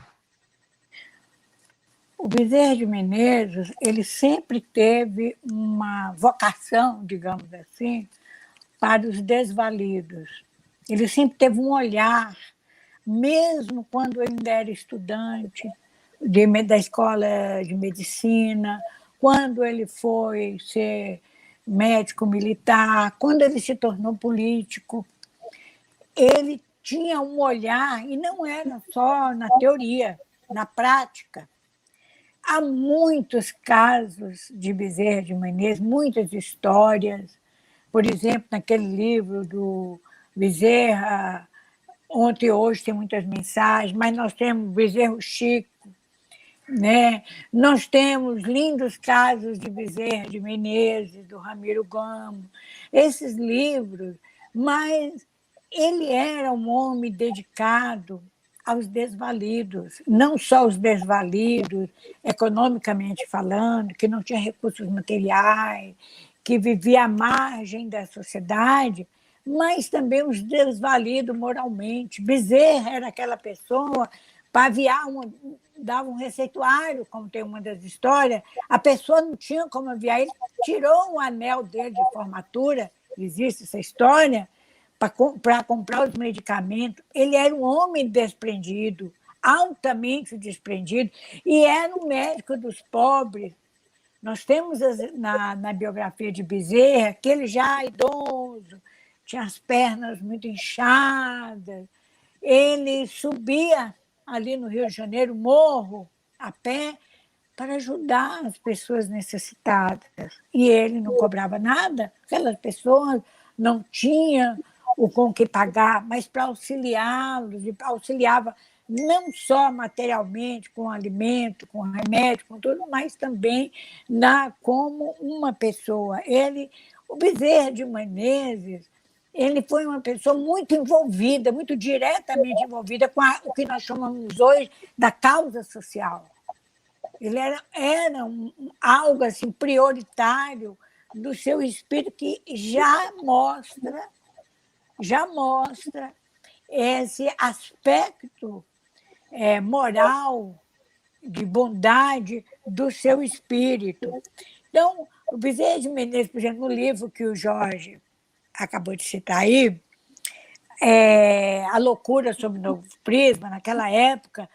O Bezerra de Menezes, ele sempre teve uma vocação, digamos assim, para os desvalidos. Ele sempre teve um olhar, mesmo quando ele ainda era estudante da escola de medicina, quando ele foi ser médico militar, quando ele se tornou político, ele tinha um olhar, e não era só na teoria, na prática. Há muitos casos de Bezerra de Menezes, muitas histórias. Por exemplo, naquele livro do Bezerra, Ontem e Hoje tem muitas mensagens, mas nós temos Bezerra Chico, né? Nós temos lindos casos de Bezerra de Menezes, do Ramiro Gamo, esses livros, mas ele era um homem dedicado aos desvalidos, não só os desvalidos, economicamente falando, que não tinha recursos materiais, que vivia à margem da sociedade, mas também os desvalidos moralmente. Bezerra era aquela pessoa, dava um receituário, como tem uma das histórias, a pessoa não tinha como aviar, ele tirou o anel dele de formatura, existe essa história, para comprar os medicamentos. Ele era um homem desprendido, altamente desprendido, e era um médico dos pobres. Nós temos na biografia de Bezerra que ele já idoso, tinha as pernas muito inchadas, ele subia ali no Rio de Janeiro, morro, a pé, para ajudar as pessoas necessitadas. E ele não cobrava nada, aquelas pessoas não tinham o com que pagar, mas para auxiliá-los, e auxiliava não só materialmente, com alimento, com remédio, com tudo, mas também como uma pessoa. O Bezerra de Menezes, ele foi uma pessoa muito envolvida, muito diretamente envolvida com o que nós chamamos hoje da causa social. Ele era algo assim, prioritário do seu espírito, que já mostra esse aspecto moral, de bondade do seu espírito. Então, o Bezerra de Menezes, por exemplo, no livro que o Jorge acabou de citar aí, A Loucura sob Novo Prisma, naquela época,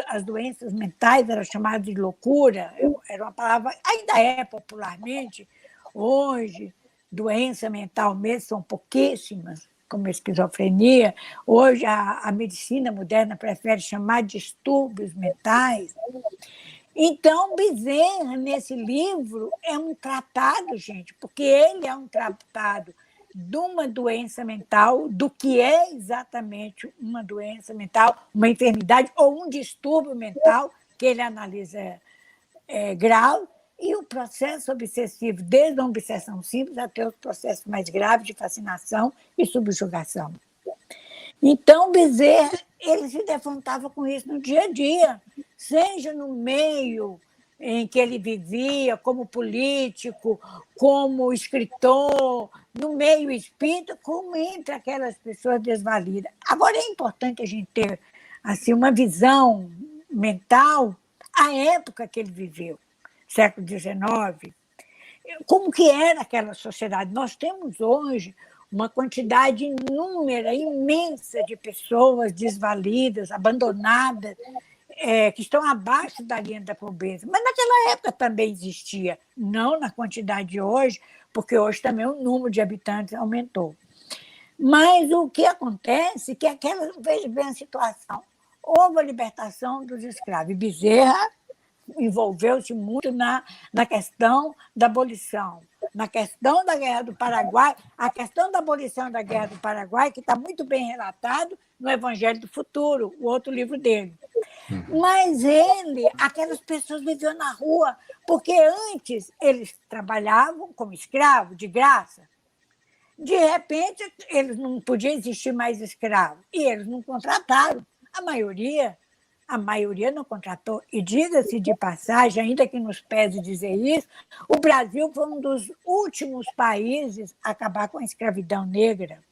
as doenças mentais eram chamadas de loucura, era uma palavra, ainda é popularmente, hoje, doença mental mesmo são pouquíssimas, como a esquizofrenia. Hoje, a medicina moderna prefere chamar de distúrbios mentais. Então, Bezerra, nesse livro, é um tratado, gente, porque ele é um tratado de uma doença mental, do que é exatamente uma doença mental, uma enfermidade ou um distúrbio mental, que ele analisa grau, e o processo obsessivo, desde a obsessão simples até os processos mais graves de fascinação e subjugação. Então, Bezerra, ele se defrontava com isso no dia a dia, seja no meio em que ele vivia, como político, como escritor, no meio espírita, como entre aquelas pessoas desvalidas. Agora, é importante a gente ter assim, uma visão mental à época que ele viveu, século XIX, como que era aquela sociedade. Nós temos hoje uma quantidade inúmera, imensa de pessoas desvalidas, abandonadas, que estão abaixo da linha da pobreza. Mas naquela época também existia, não na quantidade de hoje, porque hoje também o número de habitantes aumentou. Mas o que acontece é que veja bem a situação. Houve a libertação dos escravos. E Bezerra envolveu-se muito na questão da abolição, na questão da Guerra do Paraguai, a questão da abolição da Guerra do Paraguai, que está muito bem relatado no Evangelho do Futuro, o outro livro dele. Mas aquelas pessoas viviam na rua, porque antes eles trabalhavam como escravos, de graça. De repente, eles não podiam existir mais escravos, e eles não contrataram. A maioria não contratou. E diga-se de passagem, ainda que nos pese dizer isso, o Brasil foi um dos últimos países a acabar com a escravidão negra.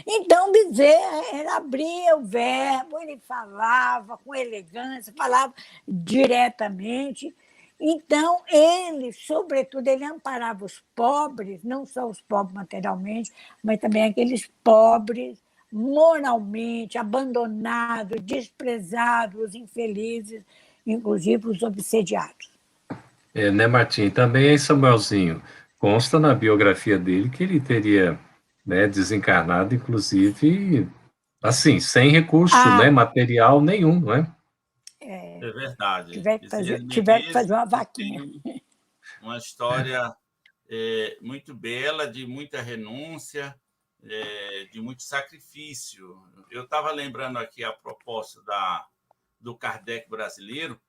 Então, Bezerra abria o verbo, ele falava com elegância, falava diretamente. Então, ele, sobretudo, ele amparava os pobres, não só os pobres materialmente, mas também aqueles pobres moralmente, abandonados, desprezados, infelizes, inclusive os obsediados.
Né, Martim? Também, Samuelzinho, consta na biografia dele que ele teria, né, desencarnado, inclusive, assim, sem recurso, né, material nenhum, não é?
É verdade.
Tiver que fazer uma vaquinha.
Uma história muito bela, de muita renúncia, de muito sacrifício. Eu estava lembrando aqui, a propósito do Kardec brasileiro,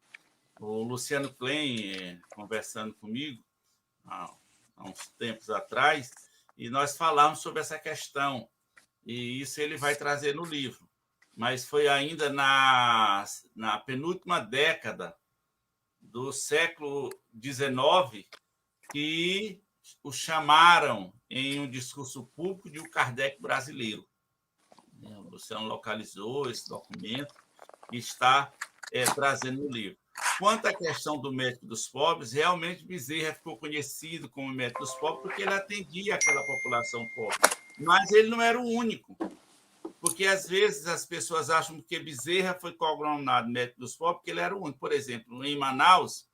o Luciano Klein conversando comigo há uns tempos atrás, e nós falamos sobre essa questão, e isso ele vai trazer no livro. Mas foi ainda na penúltima década do século XIX que o chamaram em um discurso público de o Kardec brasileiro. O Luciano localizou esse documento e está trazendo no livro. Quanto à questão do médico dos pobres, realmente Bezerra ficou conhecido como médico dos pobres porque ele atendia aquela população pobre. Mas ele não era o único, porque às vezes as pessoas acham que Bezerra foi cognominado médico dos pobres porque ele era o único. Por exemplo, em Manaus,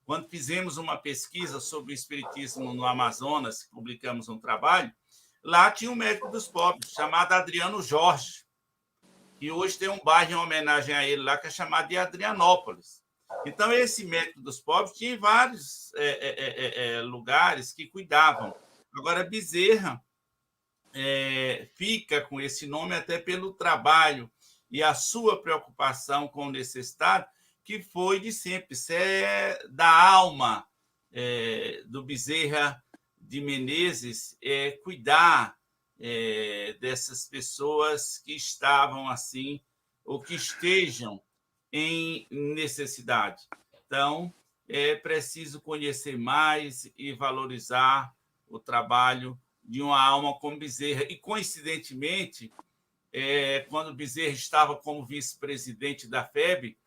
quando fizemos uma pesquisa sobre o espiritismo no Amazonas, publicamos um trabalho, lá tinha um médico dos pobres, chamado Adriano Jorge, e hoje tem um bairro em homenagem a ele lá, que é chamado de Adrianópolis. Então, esse médico dos pobres tinha em vários lugares que cuidavam. Agora, Bezerra fica com esse nome até pelo trabalho e a sua preocupação com o necessitado, que foi de sempre. Isso é da alma do Bezerra de Menezes, cuidar dessas pessoas que estavam assim, ou que estejam em necessidade. Então, é preciso conhecer mais e valorizar o trabalho de uma alma como Bezerra. E, coincidentemente, quando Bezerra estava como vice-presidente da FEB,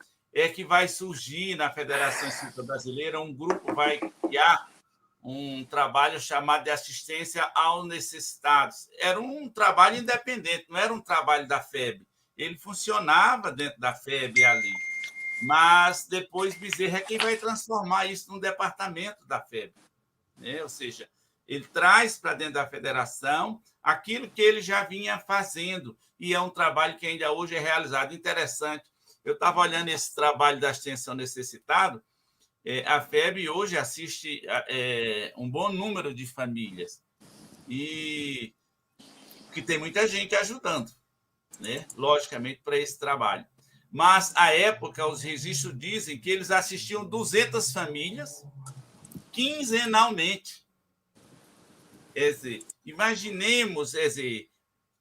que vai surgir na Federação Espírita Brasileira um grupo, vai criar um trabalho chamado de assistência aos necessitados. Era um trabalho independente, não era um trabalho da FEB. Ele funcionava dentro da FEB ali, mas depois Bezerra é quem vai transformar isso num departamento da FEB, né? Ou seja, ele traz para dentro da federação aquilo que ele já vinha fazendo, e é um trabalho que ainda hoje é realizado. Interessante, eu estava olhando esse trabalho da assistência ao necessitado. A FEB hoje assiste um bom número de famílias, e que tem muita gente ajudando, né? Logicamente, para esse trabalho. Mas, à época, os registros dizem que eles assistiam 200 famílias quinzenalmente. Quer dizer, imaginemos,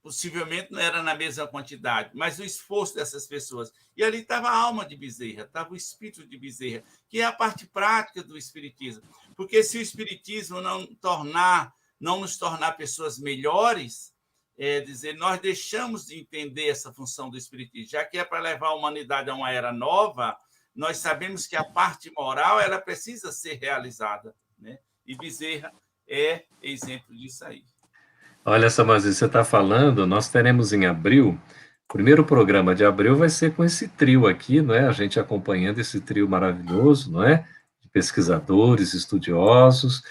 possivelmente não era na mesma quantidade, mas o esforço dessas pessoas. E ali estava a alma de Bezerra, estava o espírito de Bezerra, que é a parte prática do espiritismo. Porque se o espiritismo não nos tornar pessoas melhores, dizer, nós deixamos de entender essa função do espiritismo. Já que é para levar a humanidade a uma era nova, nós sabemos que a parte moral ela precisa ser realizada, né? E Bezerra é exemplo disso aí.
Olha, Samuelzinho, você está falando, nós teremos em abril, o primeiro programa de abril vai ser com esse trio aqui, não é? A gente acompanhando esse trio maravilhoso, não é? De pesquisadores, estudiosos,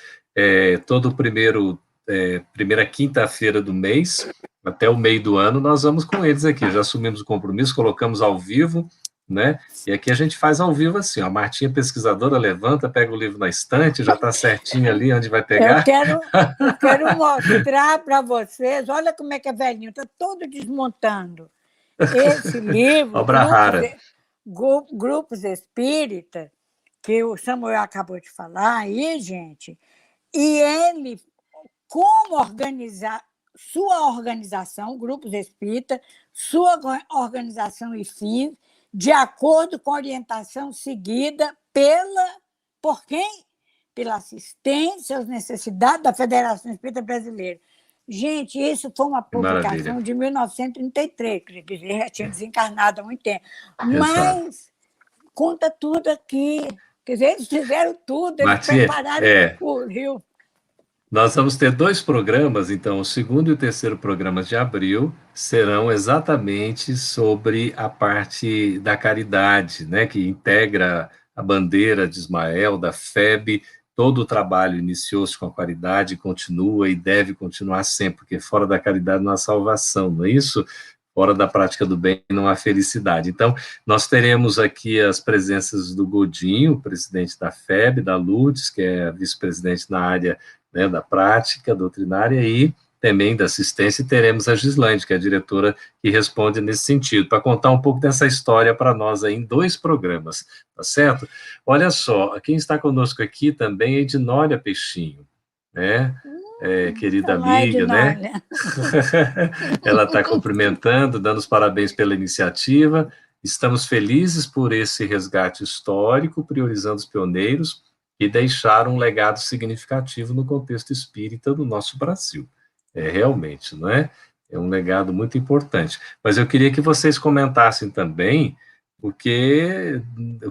todo primeira quinta-feira do mês, até o meio do ano, nós vamos com eles aqui, já assumimos o compromisso, colocamos ao vivo, né? E aqui a gente faz ao vivo assim, ó, a Martinha pesquisadora levanta, pega o livro na estante, já está certinho ali onde vai pegar.
Eu quero mostrar para vocês, olha como é que é velhinho, está todo desmontando. Esse livro,
Obra rara.
Grupos Espírita, que o Samuel acabou de falar aí, gente, e ele, como organizar sua organização, Grupos Espírita, sua organização e fins, de acordo com a orientação seguida por quem? Pela assistência às necessidades da Federação Espírita Brasileira. Gente, isso foi uma publicação
Maravilha.
de 1933, que Bezerra já tinha desencarnado há muito tempo.
Exato.
Mas conta tudo aqui. Quer dizer, eles fizeram tudo, eles prepararam o Rio.
Nós vamos ter 2 programas, então, o segundo e o terceiro programas de abril serão exatamente sobre a parte da caridade, né, que integra a bandeira de Ismael, da FEB. Todo o trabalho iniciou-se com a caridade, continua e deve continuar sempre, porque fora da caridade não há salvação, não é isso? Fora da prática do bem não há felicidade. Então, nós teremos aqui as presenças do Godinho, presidente da FEB, da Lourdes, que é vice-presidente na área, né, da prática doutrinária, e também da assistência, e teremos a Gislaine, que é a diretora que responde nesse sentido, para contar um pouco dessa história para nós aí em 2 programas, tá certo? Olha só, quem está conosco aqui também é Ednólia Peixinho, né? Querida amiga, né? Ela está cumprimentando, dando os parabéns pela iniciativa. Estamos felizes por esse resgate histórico, priorizando os pioneiros, e deixaram um legado significativo no contexto espírita do nosso Brasil. Realmente, não é? É um legado muito importante. Mas eu queria que vocês comentassem também, porque,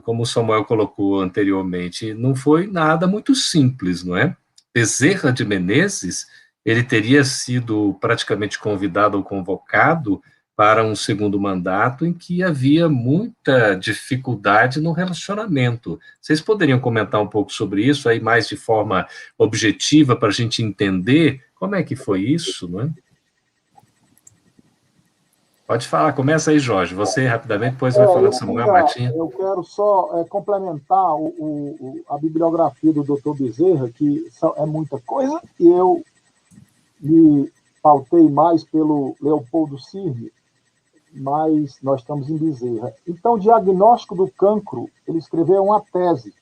como o Samuel colocou anteriormente, não foi nada muito simples, não é? Bezerra de Menezes, ele teria sido praticamente convidado ou convocado para um segundo mandato em que havia muita dificuldade no relacionamento. Vocês poderiam comentar um pouco sobre isso aí, mais de forma objetiva, para a gente entender como é que foi isso, não é? Pode falar, começa aí, Jorge. Você, rapidamente, depois vai falando Samuel, Martinha.
Eu quero só complementar a bibliografia do Dr. Bezerra, que é muita coisa, e eu me pautei mais pelo Leopoldo Cirne, mas nós estamos em Bezerra. Então, Diagnóstico do Cancro, ele escreveu uma tese,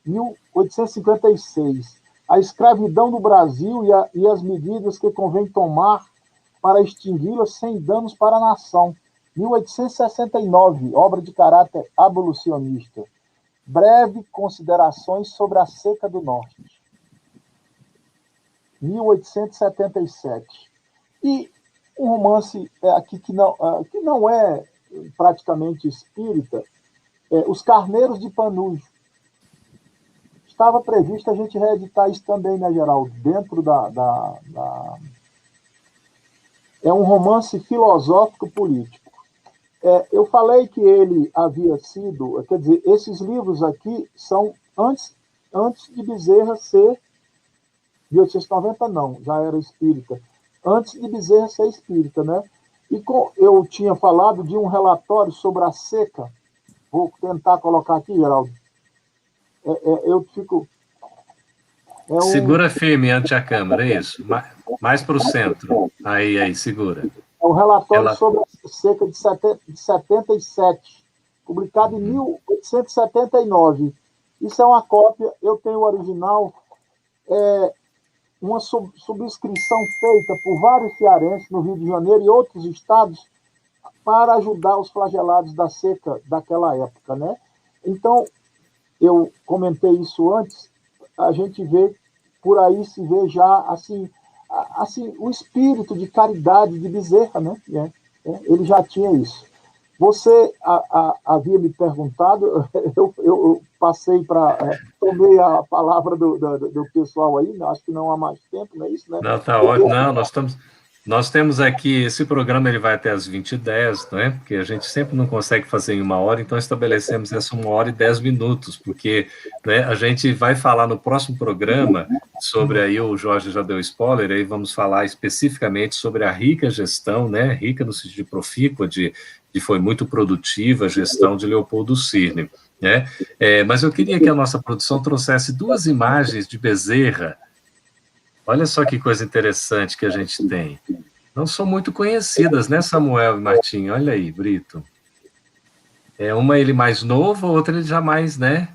1856, a escravidão do Brasil e as medidas que convém tomar para extingui-la sem danos para a nação. 1869, obra de caráter abolicionista. Breve considerações sobre a seca do Norte. 1877. E um romance aqui que não é praticamente espírita, Os Carneiros de Panujo. Estava previsto a gente reeditar isso também, né, Geraldo? Dentro É um romance filosófico-político. Eu falei que ele havia sido... Quer dizer, esses livros aqui são antes de Bezerra ser... 1890 não, já era espírita. Antes de Bezerra ser espírita, né? E eu tinha falado de um relatório sobre a seca. Vou tentar colocar aqui, Geraldo. Eu fico...
Segura firme ante a câmera, é isso. Mais para o centro. Aí, segura.
É um relatório sobre a seca de 77, publicado em 1879. Isso é uma cópia, eu tenho o original, uma subscrição feita por vários cearenses no Rio de Janeiro e outros estados para ajudar os flagelados da seca daquela época, né? Então, eu comentei isso antes, a gente vê, por aí se vê já, assim, o espírito de caridade de Bezerra, né? Ele já tinha isso. Você havia me perguntado, eu passei tomei a palavra do pessoal aí, acho que não há mais tempo, não é isso, né?
Não, tá ótimo. Não, nós temos aqui, esse programa ele vai até as 20h10, não é? Porque a gente sempre não consegue fazer em 1 hora, então estabelecemos essa 1h10, porque, né, a gente vai falar no próximo programa sobre, aí o Jorge já deu spoiler, aí vamos falar especificamente sobre a rica gestão, né? Rica no sentido de profícua, de foi muito produtiva a gestão de Leopoldo Cirne, né? Mas eu queria que a nossa produção trouxesse 2 imagens de Bezerra. Olha só que coisa interessante que a gente tem. Não são muito conhecidas, né, Samuel e Martim? Olha aí, Brito. Uma ele mais novo, outra ele já mais, né?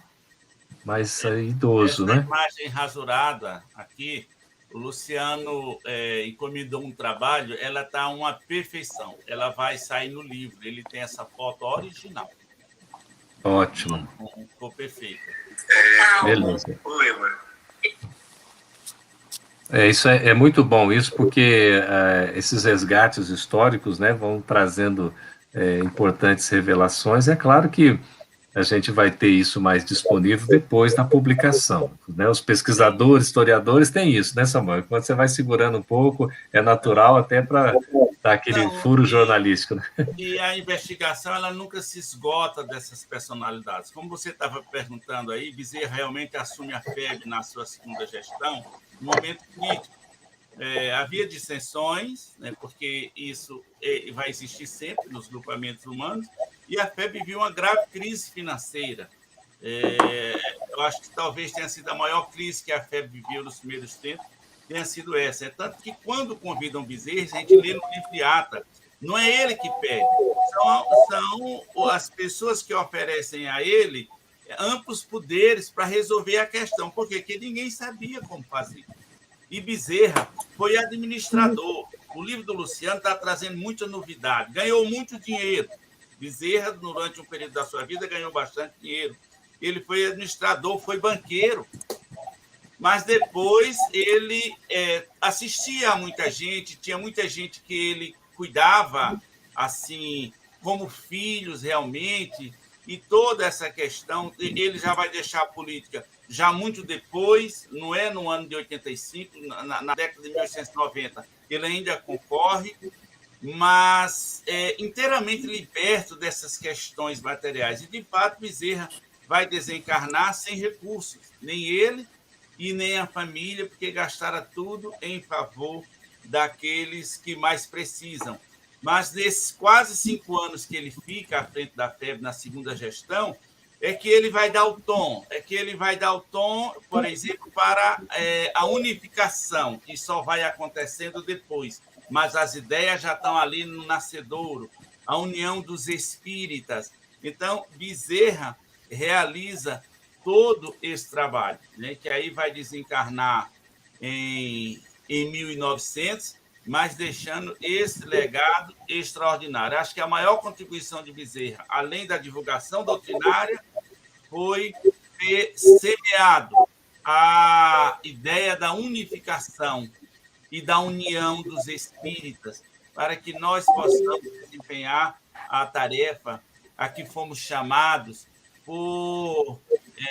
Mais idoso,
essa
né?
Imagem rasurada aqui, o Luciano encomendou um trabalho, ela está uma perfeição. Ela vai sair no livro. Ele tem essa foto original.
Ótimo.
Ficou perfeita.
Beleza. Isso é muito bom, isso porque esses resgates históricos, né, vão trazendo importantes revelações. É claro que a gente vai ter isso mais disponível depois da publicação, né? Os pesquisadores, historiadores têm isso, né, Samuel? Quando você vai segurando um pouco, é natural até para dar aquele furo jornalístico, né?
E a investigação, ela nunca se esgota dessas personalidades. Como você estava perguntando aí, Bezerra realmente assume a FEB na sua segunda gestão, no momento crítico. Havia dissensões, né, porque isso vai existir sempre nos grupamentos humanos, e a FEB viu uma grave crise financeira. Eu acho que talvez tenha sido a maior crise que a FEB viveu nos primeiros tempos, tenha sido essa. Tanto que, quando convidam Bezerra, a gente lê no livro de ata, não é ele que pede, são as pessoas que oferecem a ele amplos poderes para resolver a questão, porque ninguém sabia como fazer. E Bezerra foi administrador. O livro do Luciano está trazendo muita novidade. Ganhou muito dinheiro. Bezerra, durante um período da sua vida, ganhou bastante dinheiro. Ele foi administrador, foi banqueiro. mas depois ele assistia a muita gente, tinha muita gente que ele cuidava, assim, como filhos realmente, e toda essa questão, ele já vai deixar a política já muito depois, não é no ano de 85, na década de 1890, ele ainda concorre, mas inteiramente liberto dessas questões materiais. E, de fato, Bezerra vai desencarnar sem recursos, nem ele e nem a família, porque gastaram tudo em favor daqueles que mais precisam. Mas nesses quase 5 anos que ele fica à frente da FEB na segunda gestão, é que ele vai dar o tom, por exemplo, para a unificação, que só vai acontecendo depois. Mas as ideias já estão ali no nascedouro, a união dos espíritas. Então, Bezerra realiza todo esse trabalho, né, que aí vai desencarnar em 1900, mas deixando esse legado extraordinário. Acho que a maior contribuição de Bezerra, além da divulgação doutrinária, foi ter semeado a ideia da unificação e da união dos espíritas, para que nós possamos desempenhar a tarefa a que fomos chamados por,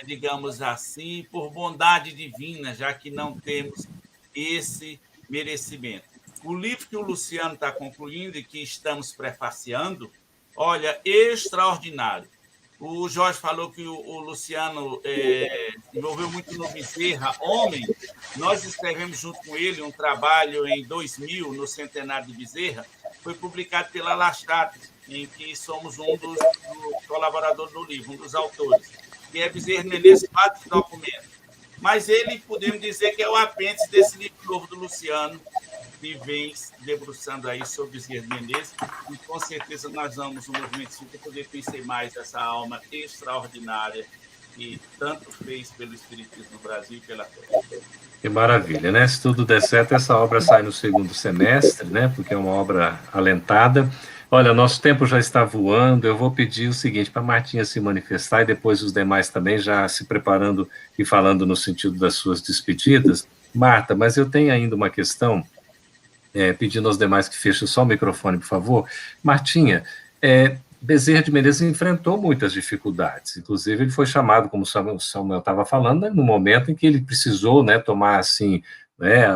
digamos assim, por bondade divina, já que não temos esse merecimento. O livro que o Luciano está concluindo e que estamos prefaciando, olha, extraordinário. O Jorge falou que o Luciano envolveu muito no Bezerra, Homem. Nós escrevemos junto com ele um trabalho em 2000, no centenário de Bezerra, foi publicado pela Lastrates, em que somos um dos colaboradores do livro, um dos autores, que é Bezerra Menezes, quatro documentos. Mas ele, podemos dizer que é o apêndice desse livro novo do Luciano, que vem debruçando aí sobre Bezerra Menezes, e com certeza nós vamos, no Movimento Espírita, poder conhecer mais essa alma extraordinária que tanto fez pelo Espiritismo no Brasil e pela Terra.
Que maravilha, né? Se tudo der certo, essa obra sai no segundo semestre, né? Porque é uma obra alentada. Olha, nosso tempo já está voando. Eu vou pedir o seguinte para a Martinha se manifestar e depois os demais também já se preparando e falando no sentido das suas despedidas. Marta, mas eu tenho ainda uma questão, pedindo aos demais que fechem só o microfone, por favor. Martinha, Bezerra de Menezes enfrentou muitas dificuldades, inclusive ele foi chamado, como o Samuel estava falando, né, no momento em que ele precisou, né, tomar assim, né,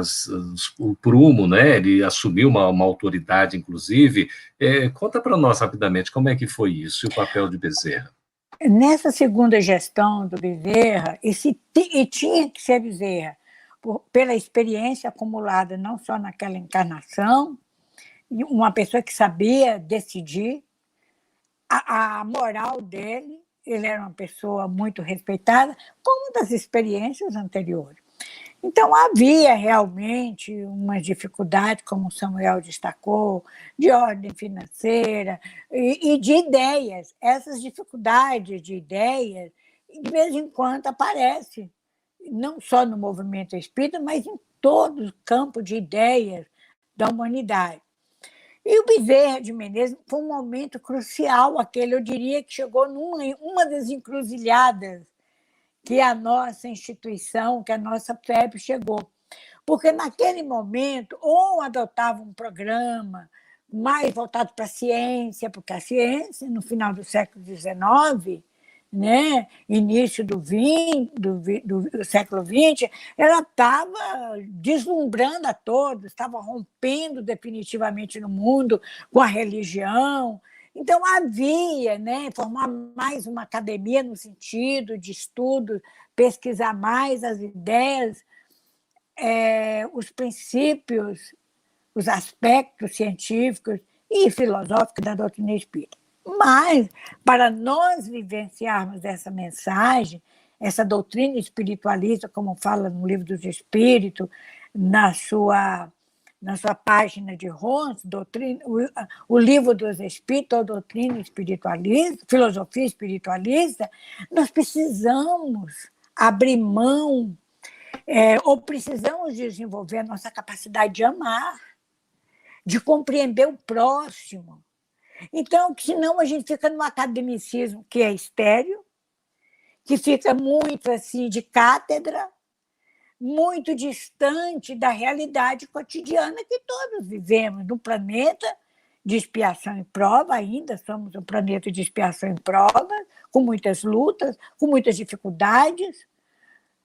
o prumo, né, ele assumiu uma autoridade, inclusive. Conta para nós rapidamente como é que foi isso e o papel de Bezerra.
Nessa segunda gestão do Bezerra, e tinha que ser Bezerra, pela experiência acumulada não só naquela encarnação, uma pessoa que sabia decidir, a moral dele, ele era uma pessoa muito respeitada, como das experiências anteriores. Então, havia realmente umas dificuldades, como o Samuel destacou, de ordem financeira e de ideias. Essas dificuldades de ideias, de vez em quando, aparecem, não só no movimento espírita, mas em todo o campo de ideias da humanidade. E o Bezerra de Menezes foi um momento crucial, aquele, eu diria, que chegou numa das encruzilhadas que a nossa instituição, que a nossa FEB chegou. Porque, naquele momento, ou adotava um programa mais voltado para a ciência, porque a ciência, no final do século XIX, né, início do século XX, ela estava deslumbrando a todos, estava rompendo definitivamente no mundo com a religião. Então, havia, né, formar mais uma academia no sentido de estudo, pesquisar mais as ideias, os princípios, os aspectos científicos e filosóficos da doutrina espírita. Mas, para nós vivenciarmos essa mensagem, essa doutrina espiritualista, como fala no Livro dos Espíritos, na sua página de Rons, o Livro dos Espíritos, ou doutrina espiritualista, filosofia espiritualista, nós precisamos abrir mão, ou precisamos desenvolver a nossa capacidade de amar, de compreender o próximo. Então, senão a gente fica num academicismo que é estéril, que fica muito assim de cátedra, muito distante da realidade cotidiana que todos vivemos, no planeta de expiação e prova, ainda somos um planeta de expiação e prova, com muitas lutas, com muitas dificuldades,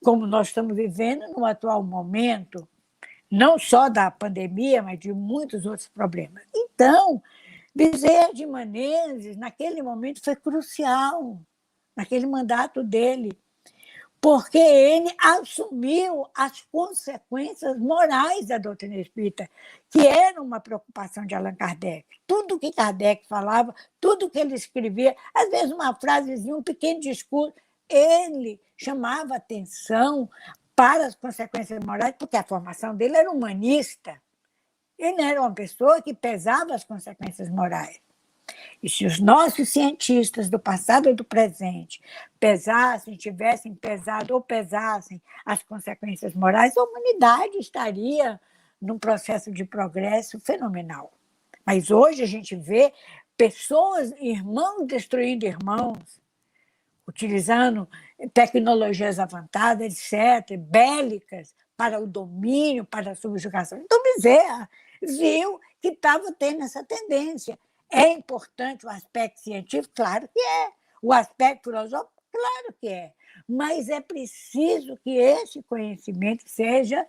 como nós estamos vivendo no atual momento, não só da pandemia, mas de muitos outros problemas. Então, Bezerra de Menezes, naquele momento, foi crucial, naquele mandato dele, porque ele assumiu as consequências morais da doutrina espírita, que era uma preocupação de Allan Kardec. Tudo que Kardec falava, tudo que ele escrevia, às vezes uma frasezinha, um pequeno discurso, ele chamava atenção para as consequências morais, porque a formação dele era humanista. Ele era uma pessoa que pesava as consequências morais. E se os nossos cientistas do passado e do presente pesassem, tivessem pesado ou pesassem as consequências morais, a humanidade estaria num processo de progresso fenomenal. Mas hoje a gente vê pessoas, irmãos destruindo irmãos, utilizando tecnologias avançadas, etc., bélicas, para o domínio, para a subjugação. Então, Bezerra viu que estava tendo essa tendência. É importante o aspecto científico? Claro que é. O aspecto filosófico? Claro que é. Mas é preciso que esse conhecimento seja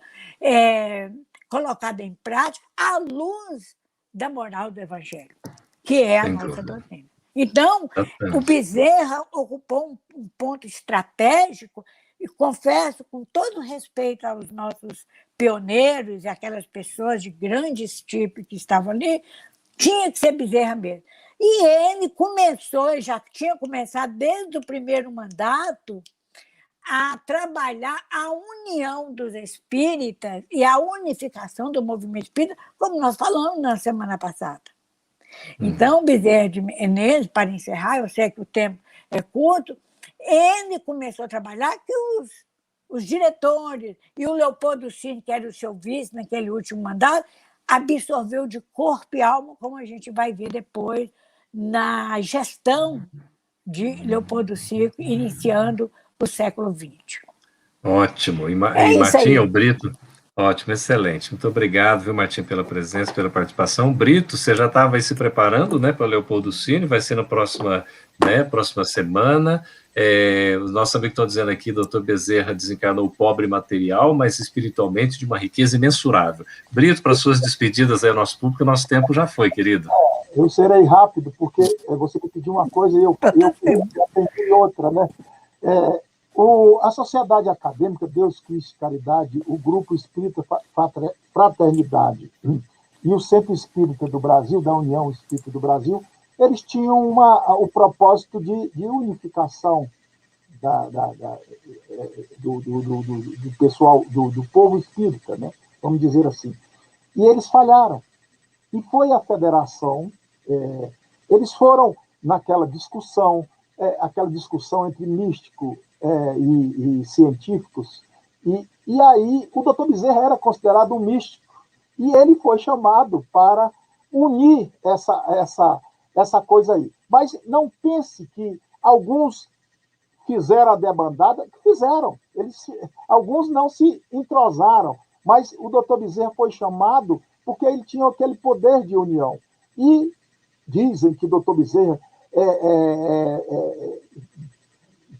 colocado em prática à luz da moral do Evangelho, que é a nossa doutrina. Então, o Bezerra ocupou um ponto estratégico, e confesso, com todo respeito aos nossos pioneiros e aquelas pessoas de grande estirpe que estavam ali, tinha que ser Bezerra mesmo. E ele começou, já tinha começado desde o primeiro mandato, a trabalhar a união dos espíritas e a unificação do movimento espírita, como nós falamos na semana passada. Então, Bezerra de Menezes, para encerrar, eu sei que o tempo é curto, ele começou a trabalhar que os diretores e o Leopoldo Cine, que era o seu vice naquele último mandato, absorveu de corpo e alma, como a gente vai ver depois na gestão de Leopoldo Cine, iniciando o século XX.
Ótimo. E Martim Brito? Ótimo, excelente. Muito obrigado, viu, Martim, pela presença, pela participação. Brito, você já estava aí se preparando, né, para o Leopoldo Cine, vai ser na próxima semana. O nosso amigo está dizendo aqui, doutor Bezerra desencarnou pobre material, mas espiritualmente de uma riqueza imensurável. Brito, para suas despedidas aí ao nosso público, nosso tempo já foi, querido.
Eu serei rápido, porque você me pediu uma coisa e eu aprendi outra, né? A Sociedade Acadêmica Deus, Cristo e Caridade, o Grupo Espírita Fraternidade e o Centro Espírita do Brasil, da União Espírita do Brasil, eles tinham o propósito de unificação do pessoal, do povo espírita, né? Vamos dizer assim. E eles falharam. E foi a federação, eles foram naquela discussão, aquela discussão entre místico e científicos, e aí o doutor Bezerra era considerado um místico, e ele foi chamado para unir essa coisa aí. Mas não pense que alguns fizeram a debandada, fizeram. Alguns não se entrosaram, mas o doutor Bezerra foi chamado porque ele tinha aquele poder de união. E dizem que o doutor Bezerra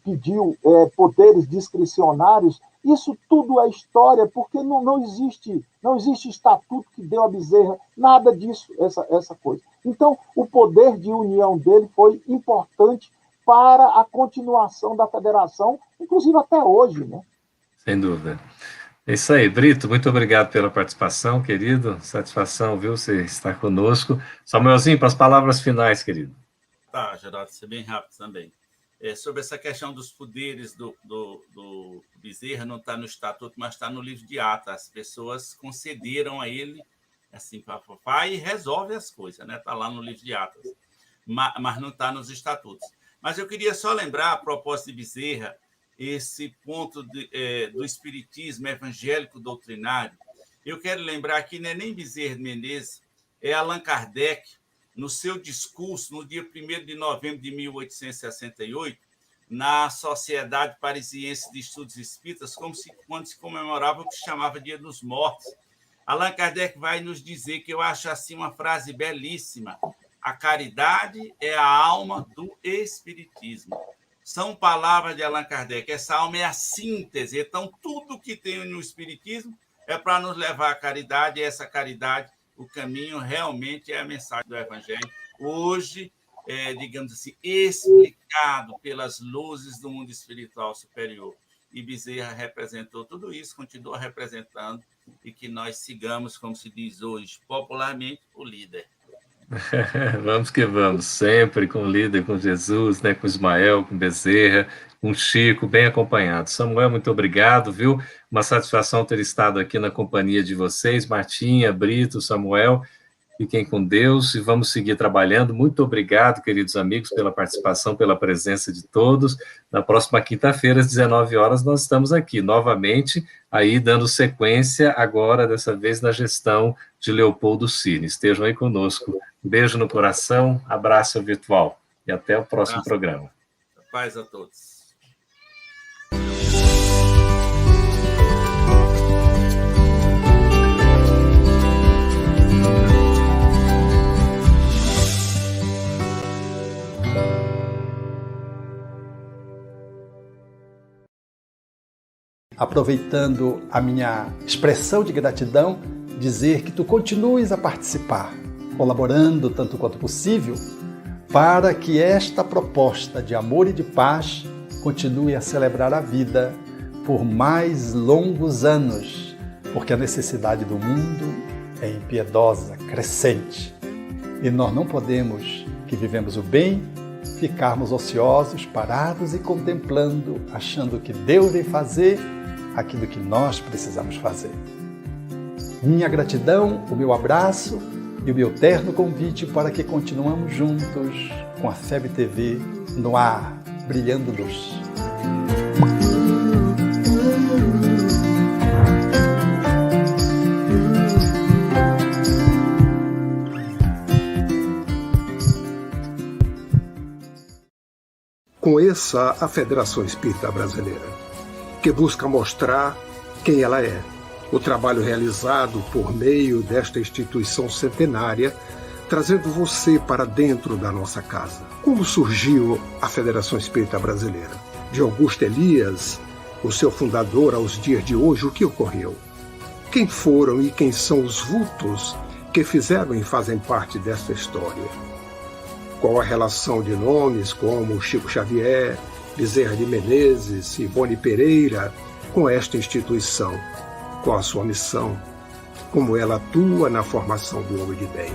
pediu poderes discricionários. Isso tudo é história, porque não existe estatuto que deu a Bezerra, nada disso, essa coisa. Então, o poder de união dele foi importante para a continuação da federação, inclusive até hoje, né?
Sem dúvida. É isso aí, Brito, muito obrigado pela participação, querido. Satisfação, viu, você estar conosco. Samuelzinho, para as palavras finais, querido.
Tá, Geraldo, ser bem rápido também. Sobre essa questão dos poderes do Bezerra, não está no estatuto, mas está no livro de atas. As pessoas concederam a ele, assim, e resolve as coisas, né? Está lá no livro de atas, mas não está nos estatutos. Mas eu queria só lembrar, a propósito de Bezerra, esse ponto do espiritismo evangélico doutrinário. Eu quero lembrar que não é nem Bezerra de Menezes, é Allan Kardec, no seu discurso, no dia 1º de novembro de 1868, na Sociedade Parisiense de Estudos Espíritas, quando se comemorava o que se chamava Dia dos Mortos. Allan Kardec vai nos dizer, que eu acho assim uma frase belíssima: a caridade é a alma do Espiritismo. São palavras de Allan Kardec. Essa alma é a síntese. Então, tudo que tem no Espiritismo é para nos levar à caridade, e essa caridade, o caminho, realmente é a mensagem do Evangelho. Hoje, digamos assim, explicado pelas luzes do mundo espiritual superior. E Bezerra representou tudo isso, continua representando, e que nós sigamos, como se diz hoje popularmente, o líder.
Vamos que vamos, sempre com o líder, com Jesus, né, com Ismael, com Bezerra, com Chico, bem acompanhado. Samuel, muito obrigado, viu? Uma satisfação ter estado aqui na companhia de vocês, Martinha, Brito, Samuel. Fiquem com Deus e vamos seguir trabalhando. Muito obrigado, queridos amigos, pela participação, pela presença de todos. Na próxima quinta-feira, às 19 horas, nós estamos aqui novamente, aí dando sequência, agora, dessa vez, na gestão de Leopoldo Cine. Estejam aí conosco. Um beijo no coração, abraço virtual e até o próximo programa.
Paz a todos.
Aproveitando a minha expressão de gratidão, dizer que tu continues a participar, colaborando tanto quanto possível, para que esta proposta de amor e de paz continue a celebrar a vida por mais longos anos, porque a necessidade do mundo é impiedosa, crescente. E nós não podemos, que vivemos o bem, ficarmos ociosos, parados e contemplando, achando que Deus vem fazer aquilo que nós precisamos fazer. Minha gratidão, o meu abraço e o meu terno convite para que continuamos juntos com a FEB TV no ar, brilhando luz.
Conheça a Federação Espírita Brasileira, que busca mostrar quem ela é. O trabalho realizado por meio desta instituição centenária, trazendo você para dentro da nossa casa. Como surgiu a Federação Espírita Brasileira? De Augusto Elias, o seu fundador, aos dias de hoje, o que ocorreu? Quem foram e quem são os vultos que fizeram e fazem parte desta história? Qual a relação de nomes como Chico Xavier, Bezerra de Menezes, Simone Pereira com esta instituição? Qual a sua missão? Como ela atua na formação do homem de bem?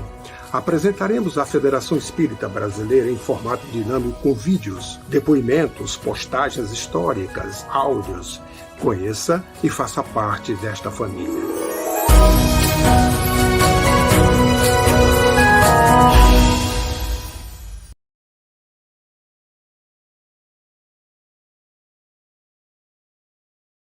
Apresentaremos a Federação Espírita Brasileira em formato dinâmico com vídeos, depoimentos, postagens históricas, áudios. Conheça e faça parte desta família.